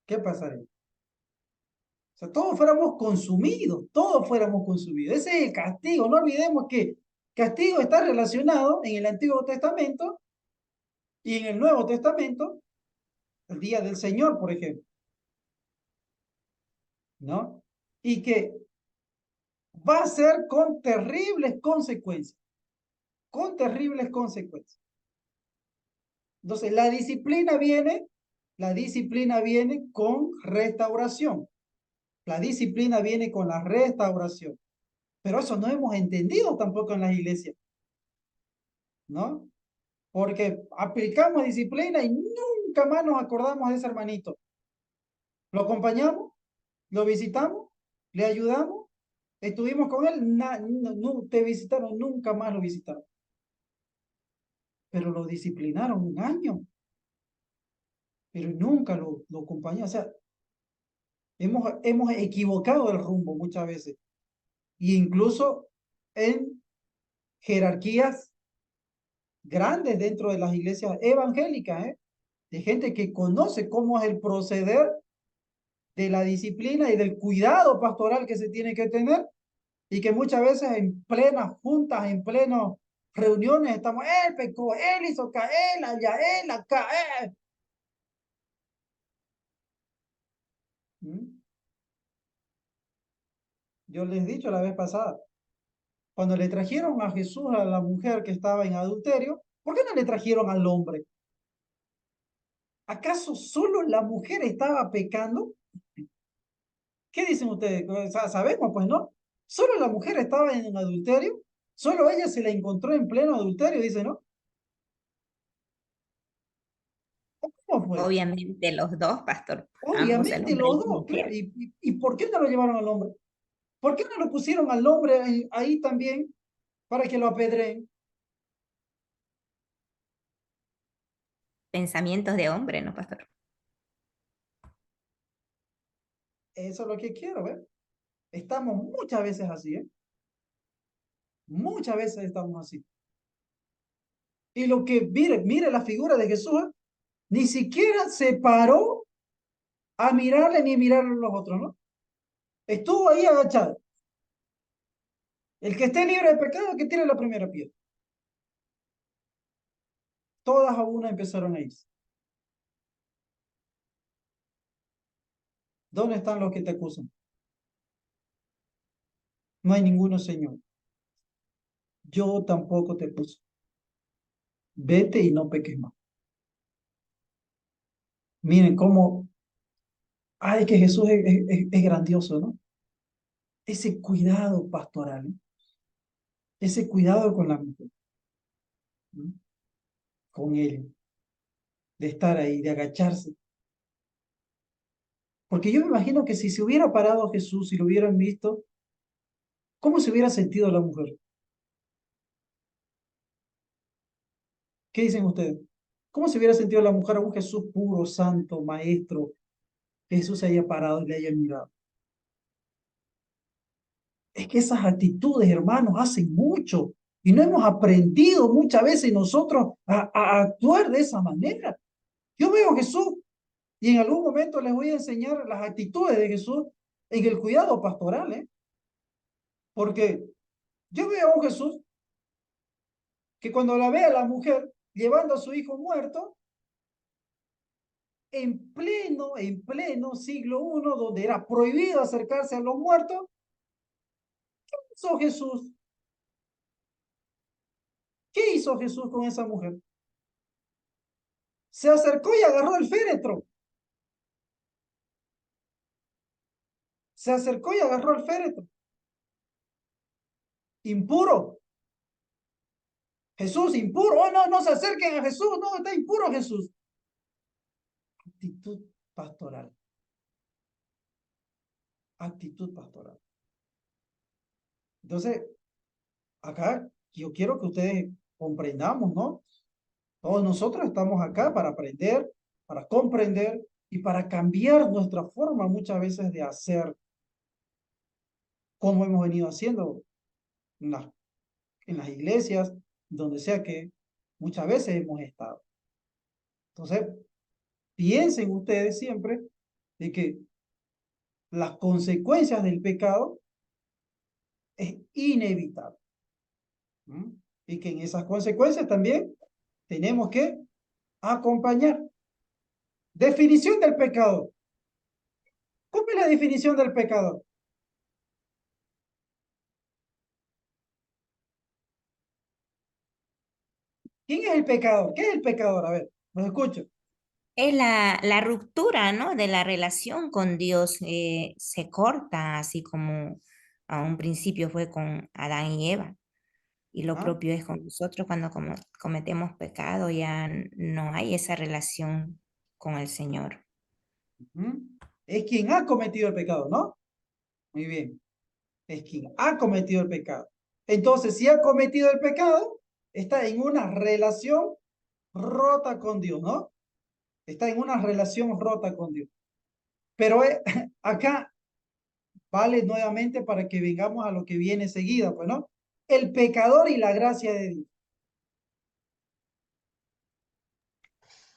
¿Qué pasaría? O sea, todos fuéramos consumidos. Ese es el castigo. No olvidemos que castigo está relacionado en el Antiguo Testamento y en el Nuevo Testamento, el día del Señor, por ejemplo, ¿no? Y que va a ser con terribles consecuencias, con terribles consecuencias. Entonces, la disciplina viene con restauración. La disciplina viene con la restauración. Pero eso no hemos entendido tampoco en las iglesias, ¿no? Porque aplicamos disciplina y nunca más nos acordamos de ese hermanito. Lo acompañamos, lo visitamos, le ayudamos, estuvimos con él, no te visitaron, nunca más lo visitaron. Pero lo disciplinaron un año, pero nunca lo acompañaron. O sea, hemos equivocado el rumbo muchas veces. E incluso en jerarquías grandes dentro de las iglesias evangélicas, de gente que conoce cómo es el proceder de la disciplina y del cuidado pastoral que se tiene que tener, Y que muchas veces en plenas juntas, en plenas reuniones, estamos, él pecó, él hizo caer, allá, él acá, él. ¿Mm? Yo les he dicho la vez pasada, cuando le trajeron a Jesús a la mujer que estaba en adulterio, ¿por qué no le trajeron al hombre? ¿Acaso solo la mujer estaba pecando? ¿Qué dicen ustedes? Sabemos, pues, ¿no? Solo la mujer estaba en adulterio, solo ella se la encontró en pleno adulterio, dice, ¿no? ¿Cómo fue? Obviamente los dos, pastor, ambos, el Obviamente hombre y los la dos, claro. mujer. ¿Y por qué no lo llevaron al hombre? ¿Por qué no lo pusieron al hombre ahí también para que lo apedreen? Pensamientos de hombre, ¿no, pastor? Eso es lo que quiero, ¿ver? Estamos muchas veces así, ¿eh? Muchas veces estamos así. Y lo que, mire la figura de Jesús, ¿eh? Ni siquiera se paró a mirarle ni mirar a los otros, ¿no? Estuvo ahí agachado. El que esté libre de pecado, que tire la primera piedra. Todas a una empezaron a irse. ¿Dónde están los que te acusan? No hay ninguno, Señor. Yo tampoco te acuso. Vete y no peques más. Miren cómo, ay, que Jesús es grandioso, ¿no? Ese cuidado pastoral, ¿eh? Ese cuidado con la mujer, ¿no? Con él, de estar ahí, de agacharse. Porque yo me imagino que si se hubiera parado Jesús y lo hubieran visto, ¿cómo se hubiera sentido la mujer? ¿Qué dicen ustedes? ¿Cómo se hubiera sentido la mujer a un Jesús puro, santo, maestro, que Jesús se haya parado y le haya mirado? Es que esas actitudes, hermanos, hacen mucho. Y no hemos aprendido muchas veces nosotros a actuar de esa manera. Yo veo a Jesús y en algún momento les voy a enseñar las actitudes de Jesús en el cuidado pastoral, ¿eh? Porque yo veo a un Jesús que cuando la ve a la mujer llevando a su hijo muerto, en pleno siglo I, donde era prohibido acercarse a los muertos, ¿qué hizo Jesús? ¿Qué hizo Jesús con esa mujer? Se acercó y agarró el féretro. Se acercó y agarró el féretro. Impuro. Jesús, impuro. Oh, no, no se acerquen a Jesús. No, está impuro Jesús. Actitud pastoral. Actitud pastoral. Entonces, acá yo quiero que ustedes comprendamos, ¿no? Todos nosotros estamos acá para aprender, para comprender y para cambiar nuestra forma muchas veces de hacer como hemos venido haciendo en las iglesias, donde sea que muchas veces hemos estado. Entonces, piensen ustedes siempre de que las consecuencias del pecado es inevitable. ¿Mm? Y que en esas consecuencias también tenemos que acompañar. Definición del pecado. ¿Cómo es la definición del pecado? ¿Quién es el pecador? ¿Qué es el pecador? A ver, los escucho. Es la ruptura, ¿no? De la relación con Dios. Se corta, así como a un principio fue con Adán y Eva. Y lo ¿Ah? propio es con nosotros cuando cometemos pecado, ya no hay esa relación con el Señor. Es quien ha cometido el pecado, ¿no? Muy bien. Es quien ha cometido el pecado. Entonces, si ha cometido el pecado, está en una relación rota con Dios, ¿no? Está en una relación rota con Dios. Pero acá vale nuevamente para que vengamos a lo que viene seguida, pues, ¿no? El pecador y la gracia de Dios.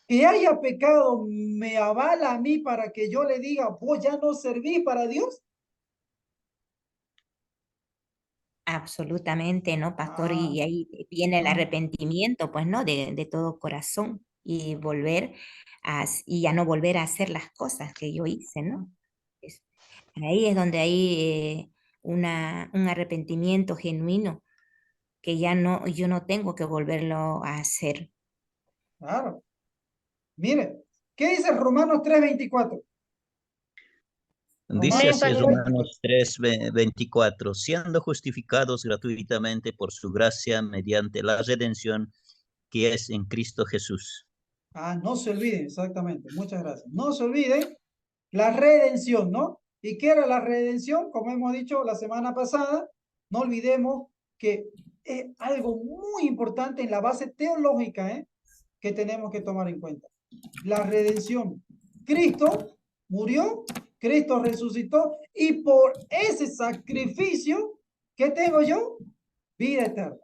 Que haya pecado me avala a mí para que yo le diga, vos ya no servís para Dios. Absolutamente, ¿no, pastor? Y ahí viene el arrepentimiento, pues, ¿no? De todo corazón y y ya no volver a hacer las cosas que yo hice, ¿no? Es- Ahí es donde hay un arrepentimiento genuino que ya no, yo no tengo que volverlo a hacer. Claro. Mire, ¿qué dice Romanos 3:24? Dice Romanos así 3:24. Romanos 3:24, siendo justificados gratuitamente por su gracia mediante la redención que es en Cristo Jesús. Ah, no se olviden, exactamente. Muchas gracias. No se olviden la redención, ¿no? ¿Y qué era la redención? Como hemos dicho la semana pasada, no olvidemos que es algo muy importante en la base teológica, ¿eh? Que tenemos que tomar en cuenta. La redención. Cristo murió, Cristo resucitó y por ese sacrificio, ¿qué tengo yo? Vida eterna.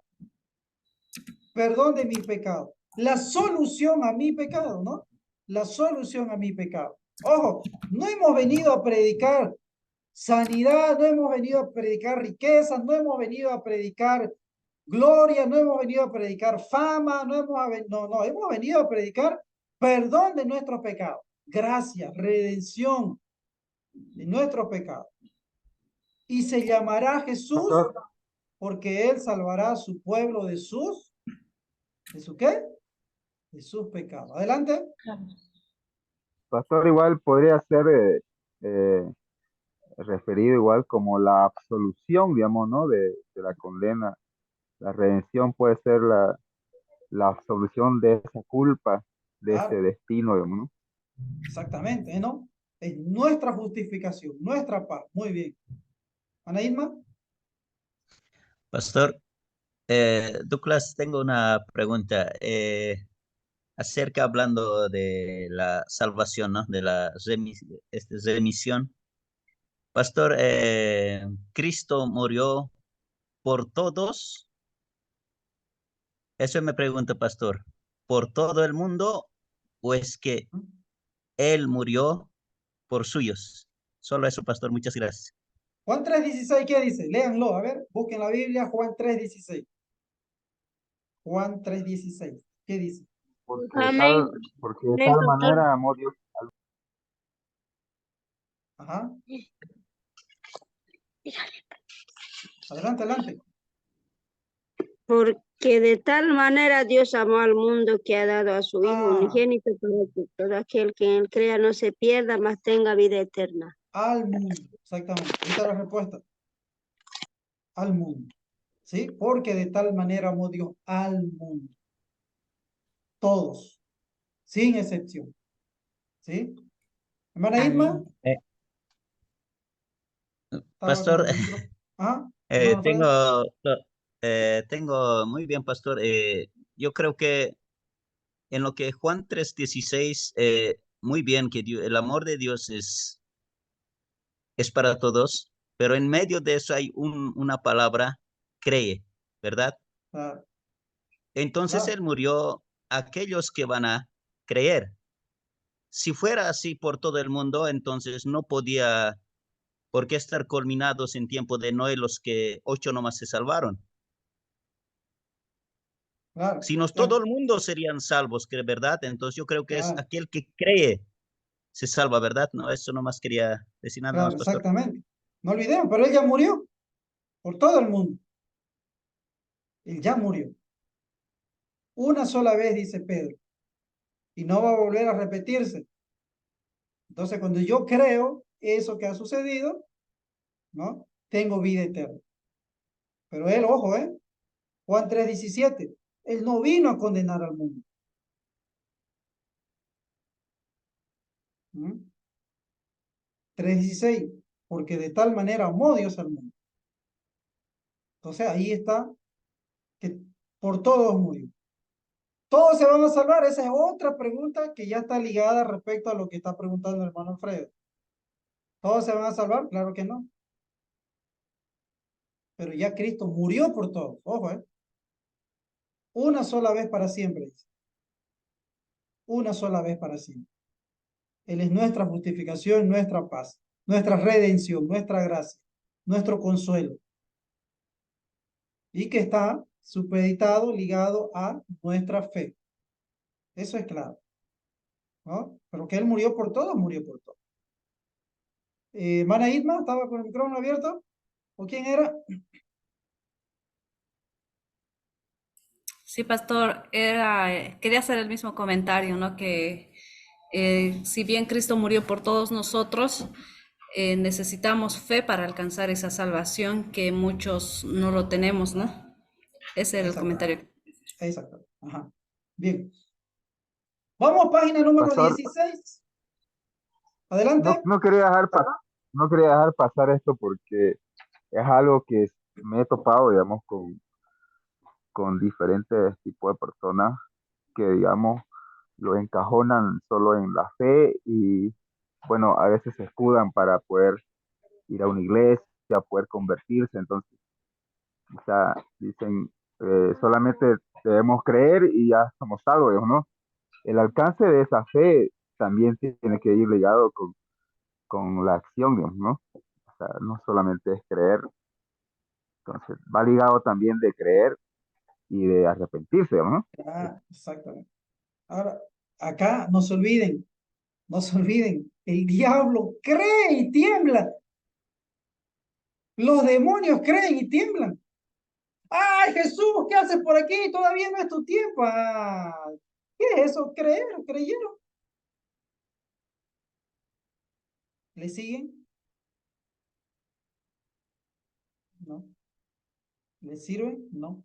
Perdón de mi pecado. La solución a mi pecado, ¿no? La solución a mi pecado. Ojo, no hemos venido a predicar sanidad, no hemos venido a predicar riqueza, no hemos venido a predicar gloria, no hemos venido a predicar fama, no, hemos venido a predicar perdón de nuestros pecados, gracia, redención de nuestros pecados. Y se llamará Jesús porque él salvará a su pueblo ¿de su qué? De sus pecados. Adelante. Pastor, igual podría ser referido igual como la absolución, digamos, ¿no? De la condena. La redención puede ser la absolución de esa culpa, de ese Claro, destino, digamos, ¿no? exactamente, ¿no? Es nuestra justificación, nuestra paz. Muy bien. Ana Irma. Pastor, Douglas, tengo una pregunta acerca hablando de la salvación, ¿no? De la remisión. Pastor, ¿Cristo murió por todos? Eso me pregunta, pastor. ¿Por todo el mundo o es que Él murió por suyos? Solo eso, pastor. Muchas gracias. Juan 3:16, ¿qué dice? Léanlo, a ver, busquen la Biblia, Juan 3:16. Juan 3:16, ¿qué dice? Amén. Porque de Amén, tal pastor. manera amó Dios. Ajá. Adelante, adelante. Porque de tal manera Dios amó al mundo que ha dado a su Hijo Ah, unigénito para que todo aquel que en él crea no se pierda, mas tenga vida eterna. al mundo, exactamente. Ahí está la respuesta. Al mundo. ¿Sí? Porque de tal manera amó Dios al mundo. Todos, sin excepción. ¿Sí? Hermana Irma, Amén. estaba con Pastor, el micrófono. Ajá, hermano Alfredo. tengo muy bien, pastor. Yo creo que en lo que Juan 3:16, muy bien que el amor de Dios es para todos, pero en medio de eso hay una palabra, cree, ¿verdad? Claro, Entonces claro, Él murió a aquellos que van a creer. Si fuera así por todo el mundo, entonces no podía, ¿por qué estar culminados en tiempo de Noé los que 8 nomás se salvaron? claro, Si no, claro, todo el mundo serían salvos, ¿verdad? Entonces yo creo que es claro, aquel que cree se salva, ¿verdad? No, eso nomás quería decir nada claro, más, pastor. exactamente. No olvidemos, pero él ya murió por todo el mundo. Él ya murió. Una sola vez, dice Pedro, y no va a volver a repetirse. Entonces, cuando yo creo eso que ha sucedido, ¿no? Tengo vida eterna. Pero él, ojo, Juan 3:17, él no vino a condenar al mundo. ¿Mm? 3:16, porque de tal manera amó Dios al mundo. Entonces, ahí está, que por todos murió. ¿Todos se van a salvar? Esa es otra pregunta que ya está ligada respecto a lo que está preguntando el hermano Alfredo. ¿Todos se van a salvar? Claro que no. Pero ya Cristo murió por todos. Ojo, una sola vez para siempre, dice. Una sola vez para siempre. Él es nuestra justificación, nuestra paz, nuestra redención, nuestra gracia, nuestro consuelo. y que está supeditado, ligado a nuestra fe. Eso es claro, ¿no? Pero que Él murió por todos, murió por todos. Mana Itma, ¿estaba con el micrófono abierto? ¿O quién era? Sí, pastor, quería hacer el mismo comentario, ¿no? Que si bien Cristo murió por todos nosotros, necesitamos fe para alcanzar esa salvación que muchos no lo tenemos, ¿no? Ese era el Exacto, comentario. exacto. Ajá. Bien. Vamos a página número Pastor, 16. Adelante. no quería dejar pasar esto porque es algo que me he topado, digamos, con diferentes tipos de personas que, digamos, lo encajonan solo en la fe y, bueno, a veces se escudan para poder ir a una iglesia, poder convertirse. Entonces, o sea, dicen, solamente debemos creer y ya somos salvos, ¿no? El alcance de esa fe también tiene que ir ligado con la acción, digamos, ¿no? O sea, no solamente es creer, entonces va ligado también de creer y de arrepentirse, ¿no? Ah, exactamente. Ahora, acá no se olviden, el diablo cree y tiembla. Los demonios creen y tiemblan. ¡Ay, Jesús! ¿Qué haces por aquí? Todavía no es tu tiempo. Ah, ¿qué es eso? ¿Creer? ¿Creyeron? ¿Le siguen? No. ¿Le sirven? No.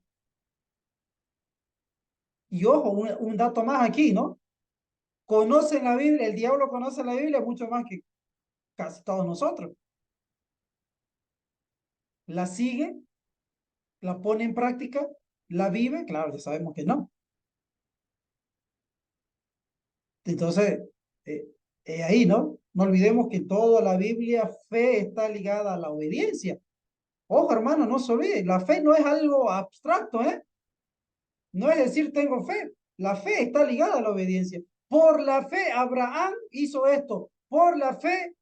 Y ojo, un dato más aquí, ¿no? Conocen la Biblia, el diablo conoce la Biblia mucho más que casi todos nosotros. La sigue, la pone en práctica, la vive, claro, ya sabemos que no. Entonces, eh, ahí, ¿no? No olvidemos que toda la Biblia, fe está ligada a la obediencia. Ojo, hermano, no se olvide, la fe no es algo abstracto, ¿eh? No es decir tengo fe. La fe está ligada a la obediencia. Por la fe, Abraham hizo esto. Por la fe,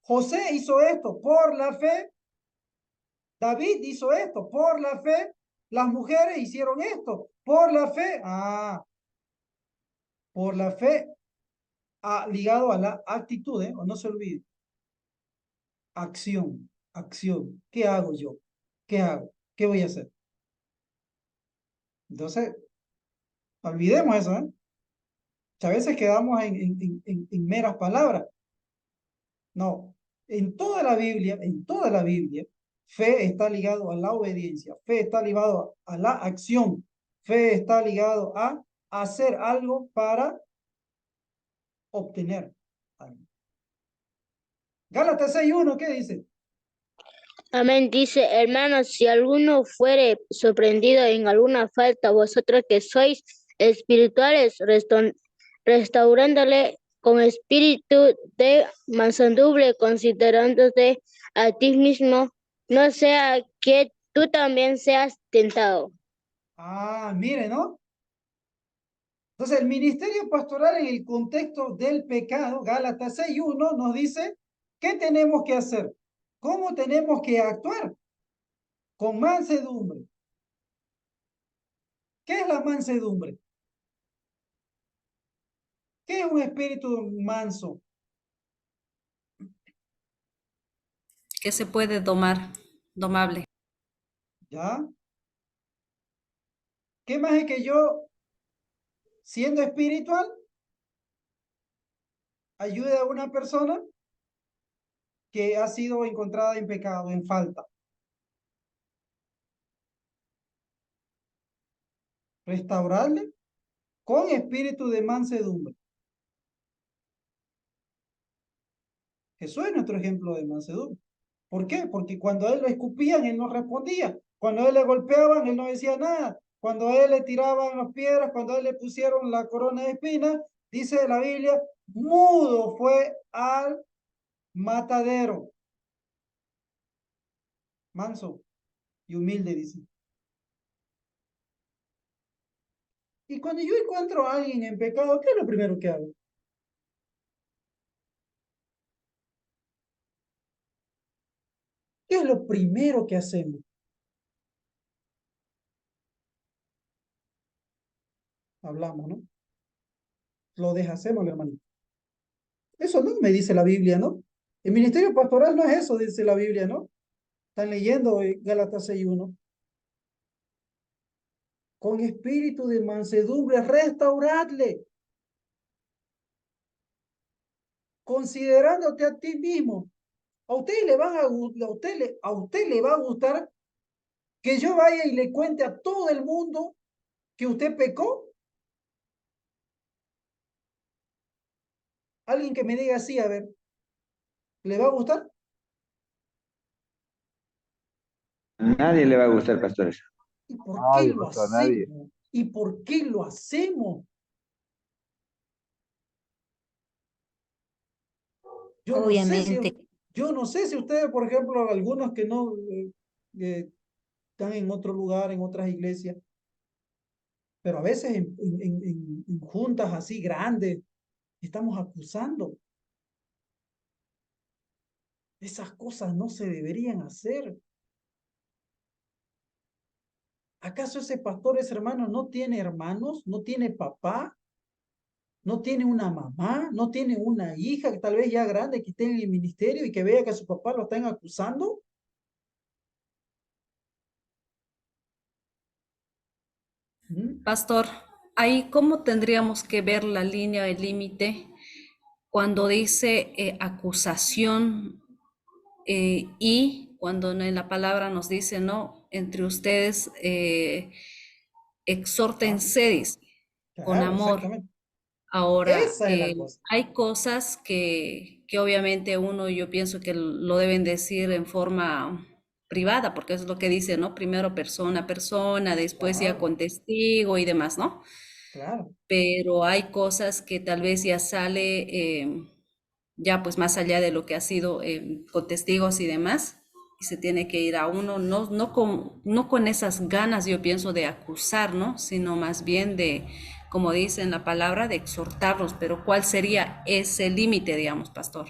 José hizo esto. Por la fe, David hizo esto. Por la fe, las mujeres hicieron esto. Por la fe, por la fe, ligado a la actitud, ¿eh? O no se olvide. Acción, acción. ¿Qué hago yo? ¿Qué hago? ¿Qué voy a hacer? Entonces, olvidemos eso, ¿eh? A veces quedamos en meras palabras. No, en toda la Biblia, fe está ligado a la obediencia, fe está ligado a la acción, fe está ligado a hacer algo para obtener algo. Gálatas 6:1, ¿qué dice? Amén. Dice, hermanos, si alguno fuere sorprendido en alguna falta, vosotros que sois espirituales, restaurándole con espíritu de mansedumbre, considerándote a ti mismo, no sea que tú también seas tentado. Mire, ¿no? Entonces, el ministerio pastoral en el contexto del pecado, Gálatas 6:1, nos dice qué tenemos que hacer, cómo tenemos que actuar, con mansedumbre. ¿Qué es la mansedumbre? ¿Qué es un espíritu manso? Que se puede domar, domable. ¿Ya? ¿Qué más es que yo, siendo espiritual, ayude a una persona que ha sido encontrada en pecado, en falta? Restaurarle con espíritu de mansedumbre. Jesús es nuestro ejemplo de mansedumbre. ¿Por qué? Porque cuando a él lo escupían, él no respondía. Cuando a él le golpeaban, él no decía nada. Cuando a él le tiraban las piedras, cuando a él le pusieron la corona de espinas, dice la Biblia, mudo fue al matadero. Manso y humilde, dice. Y cuando yo encuentro a alguien en pecado, ¿qué es lo primero que hago? ¿Qué es lo primero que hacemos? hablamos, ¿no? Lo deshacemos, hermanito. Eso no me dice la Biblia, ¿no? El ministerio pastoral no es eso, dice la Biblia, ¿no? Están leyendo Gálatas 6:1. Con espíritu de mansedumbre, restauradle, considerándote a ti mismo. A usted le van a usted le va a gustar que yo vaya y le cuente a todo el mundo que usted pecó. Alguien que me diga así, a ver, ¿le va a gustar? Nadie le va a gustar, pastores. ¿Y por qué Nadie, lo pastor, nadie. hacemos? ¿Y por qué lo hacemos? Yo no sé si, Obviamente, yo no sé si ustedes, por ejemplo, algunos que no están en otro lugar, en otras iglesias, pero a veces en juntas así grandes, estamos acusando. Esas cosas no se deberían hacer. ¿Acaso ese pastor, ese hermano, no tiene hermanos? ¿No tiene papá? ¿No tiene una mamá? ¿No tiene una hija que tal vez ya grande que esté en el ministerio y que vea que a su papá lo están acusando? ¿Mm? Pastor, ahí cómo tendríamos que ver la línea, el límite, cuando dice acusación y cuando en la palabra nos dice, no, entre ustedes exhórtense, dice, con Claro, amor. exactamente. Ahora, Esa es la cosa. hay cosas que obviamente uno, yo pienso que lo deben decir en forma privada, porque es lo que dice, ¿no? Primero persona a persona, después ya Claro, con testigo y demás, ¿no? claro, Pero hay cosas que tal vez ya sale ya pues más allá de lo que ha sido con testigos y demás, y se tiene que ir a uno, no con esas ganas, yo pienso, de acusar, ¿no? Sino más bien de, como dice en la palabra, de exhortarlos, pero ¿cuál sería ese límite, digamos, pastor?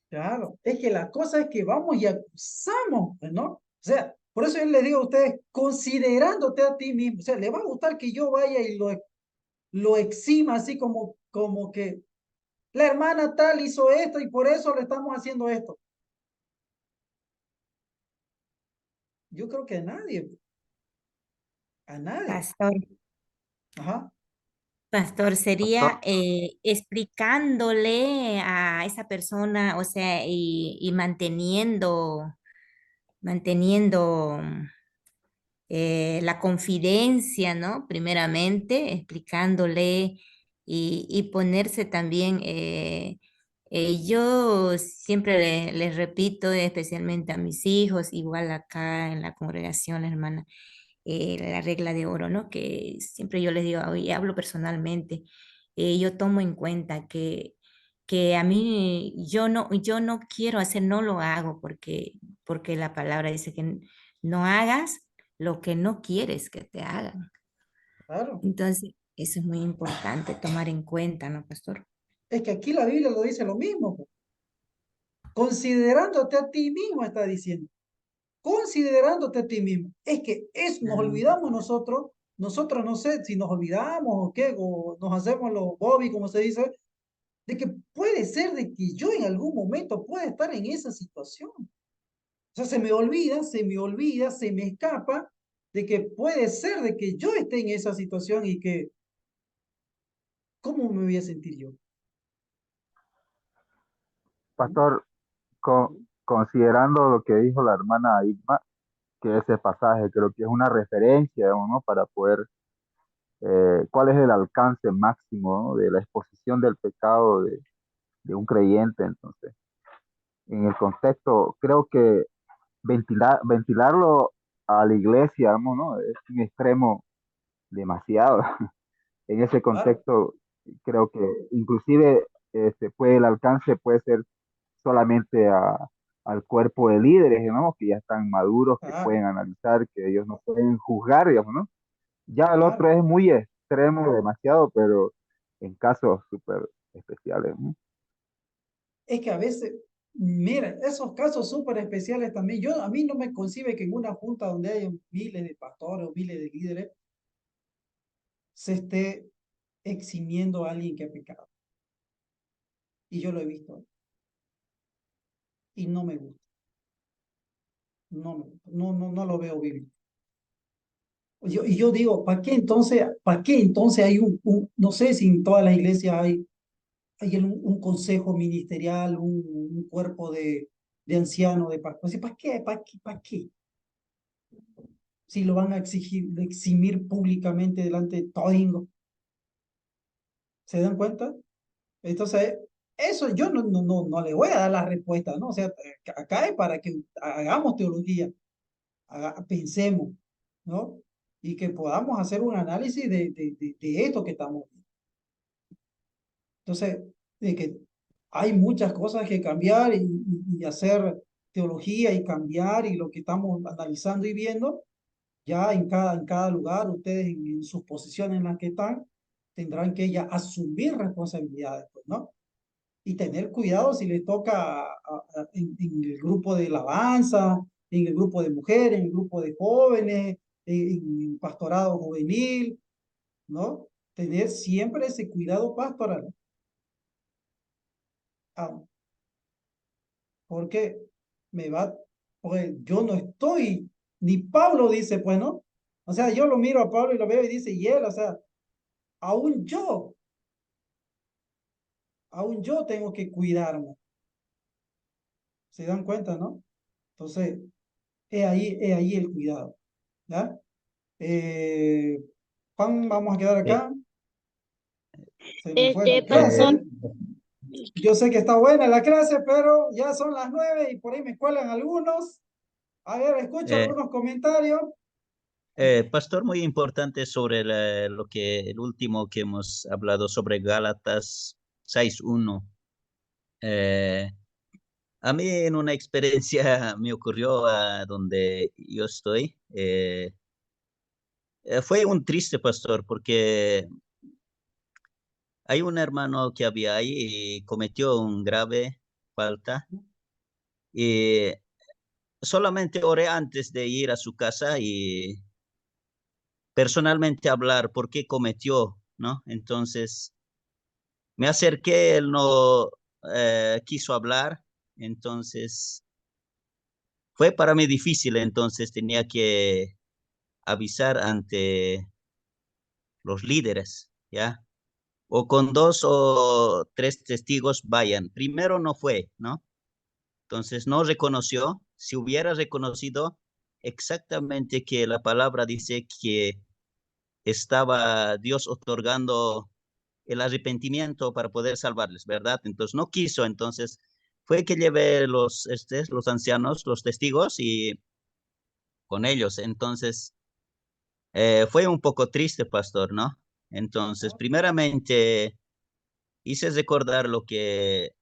claro. Es que la cosa es que vamos y acusamos, pues, ¿no? O sea, por eso yo les digo a ustedes, considerándote a ti mismo, o sea, le va a gustar que yo vaya y lo exima así como que la hermana tal hizo esto y por eso le estamos haciendo esto. Yo creo que a nadie. pastor, Ajá. pastor, Pastor, sería explicándole a esa persona, o sea, y manteniendo la confidencia, ¿no? Primeramente, explicándole y ponerse también, yo siempre les repito, especialmente a mis hijos, igual acá en la congregación, hermana, la regla de oro, ¿no? Que siempre yo les digo, y hablo personalmente, yo tomo en cuenta que a mí yo no quiero hacer, no lo hago porque la palabra dice que no hagas lo que no quieres que te hagan. Claro. Entonces, eso es muy importante tomar en cuenta, ¿no, pastor? Es que aquí la Biblia lo dice lo mismo, pues. Considerándote a ti mismo, está diciendo. Considerándote a ti mismo. Es que nos olvidamos nosotros no sé si nos olvidamos o qué, o nos hacemos los bobby, como se dice, de que puede ser de que yo en algún momento pueda estar en esa situación. O sea, se me escapa de que puede ser de que yo esté en esa situación y que, ¿cómo me voy a sentir yo? pastor, considerando lo que dijo la hermana Irma, que ese pasaje creo que es una referencia, ¿no? Para poder, cuál es el alcance máximo, ¿no? De la exposición del pecado de un creyente. Entonces, en el contexto, creo que ventilarlo a la iglesia, ¿no? Es un extremo demasiado. En ese Claro, contexto, creo que inclusive el alcance puede ser solamente al cuerpo de líderes, ¿no? Que ya están maduros, que claro, pueden analizar, que ellos no pueden juzgar, digamos, ¿no? Ya el otro claro. es muy extremo, demasiado, pero en casos súper especiales, ¿no? Es que a veces, mira, esos casos súper especiales también, a mí no me concibe que en una junta donde hay miles de pastores o miles de líderes, se esté eximiendo a alguien que ha pecado. Y yo lo he visto. Y no me gusta. No me gusta. No lo veo bíblico. Y yo digo, ¿para qué entonces hay no sé si en todas las iglesias hay un consejo ministerial, un cuerpo de ancianos, de pastores? ¿Para qué? ¿Para qué? Si lo van a eximir públicamente delante de todo. ¿Se dan cuenta? Entonces, eso yo no le voy a dar la respuesta, ¿no? O sea, acá es para que hagamos teología, pensemos, ¿no? Y que podamos hacer un análisis de esto que estamos viendo. Entonces, de que hay muchas cosas que cambiar y hacer teología y cambiar y lo que estamos analizando y viendo, ya en cada lugar, ustedes en sus posiciones en las que están, tendrán que ya asumir responsabilidades, pues, ¿no? Y tener cuidado si les toca en el grupo de alabanza, en el grupo de mujeres, en el grupo de jóvenes, en el pastorado juvenil, ¿no? Tener siempre ese cuidado pastoral. Ah, porque porque yo no estoy, ni Pablo dice, pues, ¿no? O sea, yo lo miro a Pablo y lo veo y dice, y él, o sea, aún yo tengo que cuidarme. ¿Se dan cuenta, no? Entonces, es ahí el cuidado, ¿ya? Juan, vamos a quedar acá. Se me fue la clase. Yo sé que está buena la clase, pero ya son las 9 y por ahí me cuelan algunos. A ver, escucho algunos comentarios. Pastor, muy importante sobre el último que hemos hablado sobre Gálatas 6:1. A mí en una experiencia me ocurrió donde yo estoy. Fue un triste, pastor, porque hay un hermano que había ahí y cometió un grave falta. Y solamente oré antes de ir a su casa y personalmente hablar por qué cometió, ¿no? Entonces me acerqué, él no quiso hablar, entonces fue para mí difícil, entonces tenía que avisar ante los líderes, ¿ya? O con 2 o 3 testigos vayan. Primero no fue, ¿no? Entonces no reconoció. Si hubiera reconocido exactamente que la palabra dice que estaba Dios otorgando el arrepentimiento para poder salvarles, ¿verdad? Entonces no quiso, entonces fue que llevé los ancianos, los testigos y con ellos. Entonces fue un poco triste, pastor, ¿no? Entonces, primeramente hice recordar lo que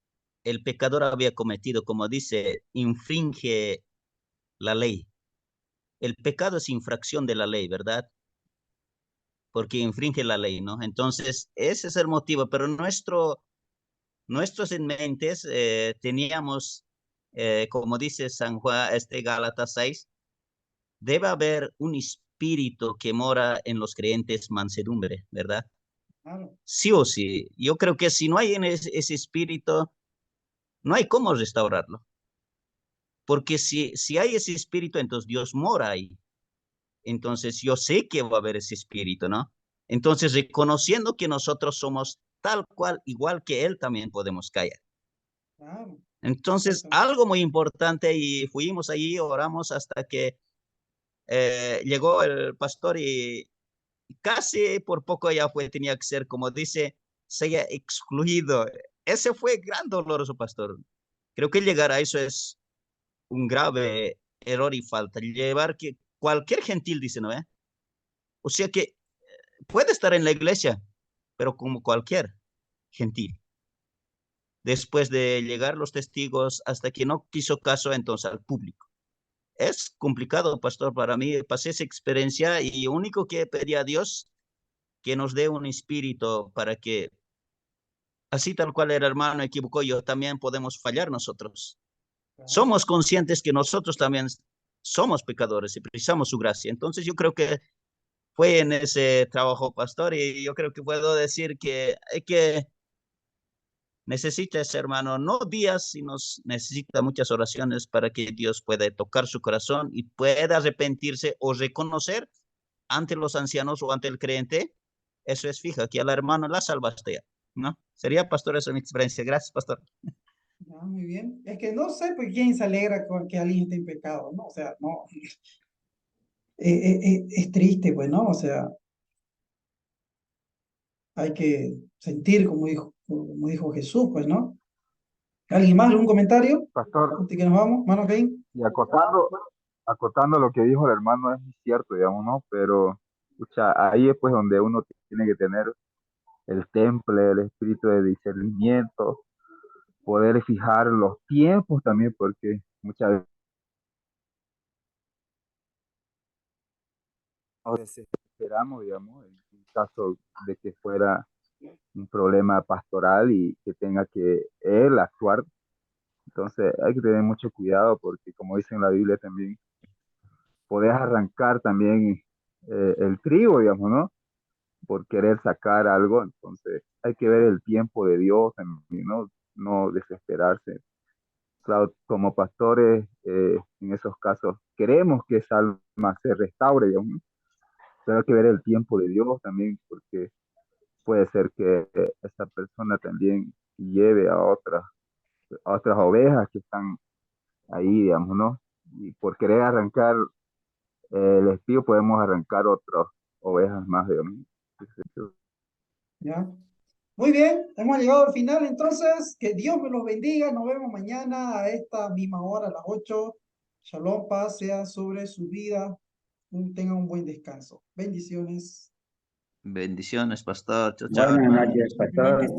el pecador había cometido, como dice, infringe la ley. El pecado es infracción de la ley, ¿verdad? Porque infringe la ley, ¿no? Entonces, ese es el motivo, pero nuestros en mentes teníamos, como dice San Juan, Gálatas 6, debe haber un espíritu que mora en los creyentes mansedumbre, ¿verdad? Claro. Sí o sí. Yo creo que si no hay en ese espíritu, no hay cómo restaurarlo. Porque si hay ese espíritu, entonces Dios mora ahí. Entonces yo sé que va a haber ese espíritu, ¿no? Entonces reconociendo que nosotros somos tal cual, igual que Él, también podemos caer. Claro. Entonces, algo muy importante y fuimos allí, oramos hasta que llegó el pastor y casi por poco ya tenía que ser, como dice, se haya excluido. Ese fue gran doloroso, pastor. Creo que llegar a eso es un grave error y falta. Llevar que cualquier gentil, dice, ¿no? O sea que puede estar en la iglesia, pero como cualquier gentil. Después de llegar los testigos, hasta que no quiso caso entonces al público. Es complicado, pastor, para mí. Pasé esa experiencia y único que pedí a Dios que nos dé un espíritu para que, así tal cual el hermano equivocó, yo también podemos fallar nosotros. Somos conscientes que nosotros también somos pecadores y precisamos su gracia. Entonces yo creo que fue en ese trabajo, pastor, y yo creo que puedo decir que hay que necesita ese hermano, no días, sino necesita muchas oraciones para que Dios pueda tocar su corazón y pueda arrepentirse o reconocer ante los ancianos o ante el creyente. Eso es fija, que al hermano la salvaste, ¿no? Sería, pastor, esa es mi experiencia. Gracias, pastor. Ya, muy bien. Es que no sé por quién se alegra con que alguien esté en pecado, ¿no? O sea, no. Es triste, pues, ¿no? O sea, hay que sentir como dijo Jesús, pues, ¿no? ¿Alguien más? ¿Algún comentario? Pastor, Antes que nos vamos, mano Caín. y acotando lo que dijo el hermano, es muy cierto, digamos, ¿no? Pero, escucha, ahí es pues donde uno tiene que tener el temple, el espíritu de discernimiento, poder fijar los tiempos también, porque muchas veces nos desesperamos, digamos, en caso de que fuera un problema pastoral y que tenga que él actuar. Entonces hay que tener mucho cuidado porque como dice en la Biblia también, podés arrancar también el trigo, digamos, ¿no? Por querer sacar algo. Entonces hay que ver el tiempo de Dios también, ¿no? No desesperarse. Claro, como pastores, en esos casos, queremos que esa alma se restaure, digamos, ¿no? Pero hay que ver el tiempo de Dios también, porque puede ser que esa persona también lleve a otras ovejas que están ahí, digamos, ¿no? Y por querer arrancar el espíritu podemos arrancar otras ovejas más, digamos. Ya. Muy bien, hemos llegado al final, entonces, que Dios me los bendiga. Nos vemos mañana a esta misma hora, a las 8. Shalom, paz sea sobre su vida. Tengan un buen descanso. Bendiciones. Bendiciones, pastor. Chao, chao, Buenas hermano. noches, Amén, pastor. pastor.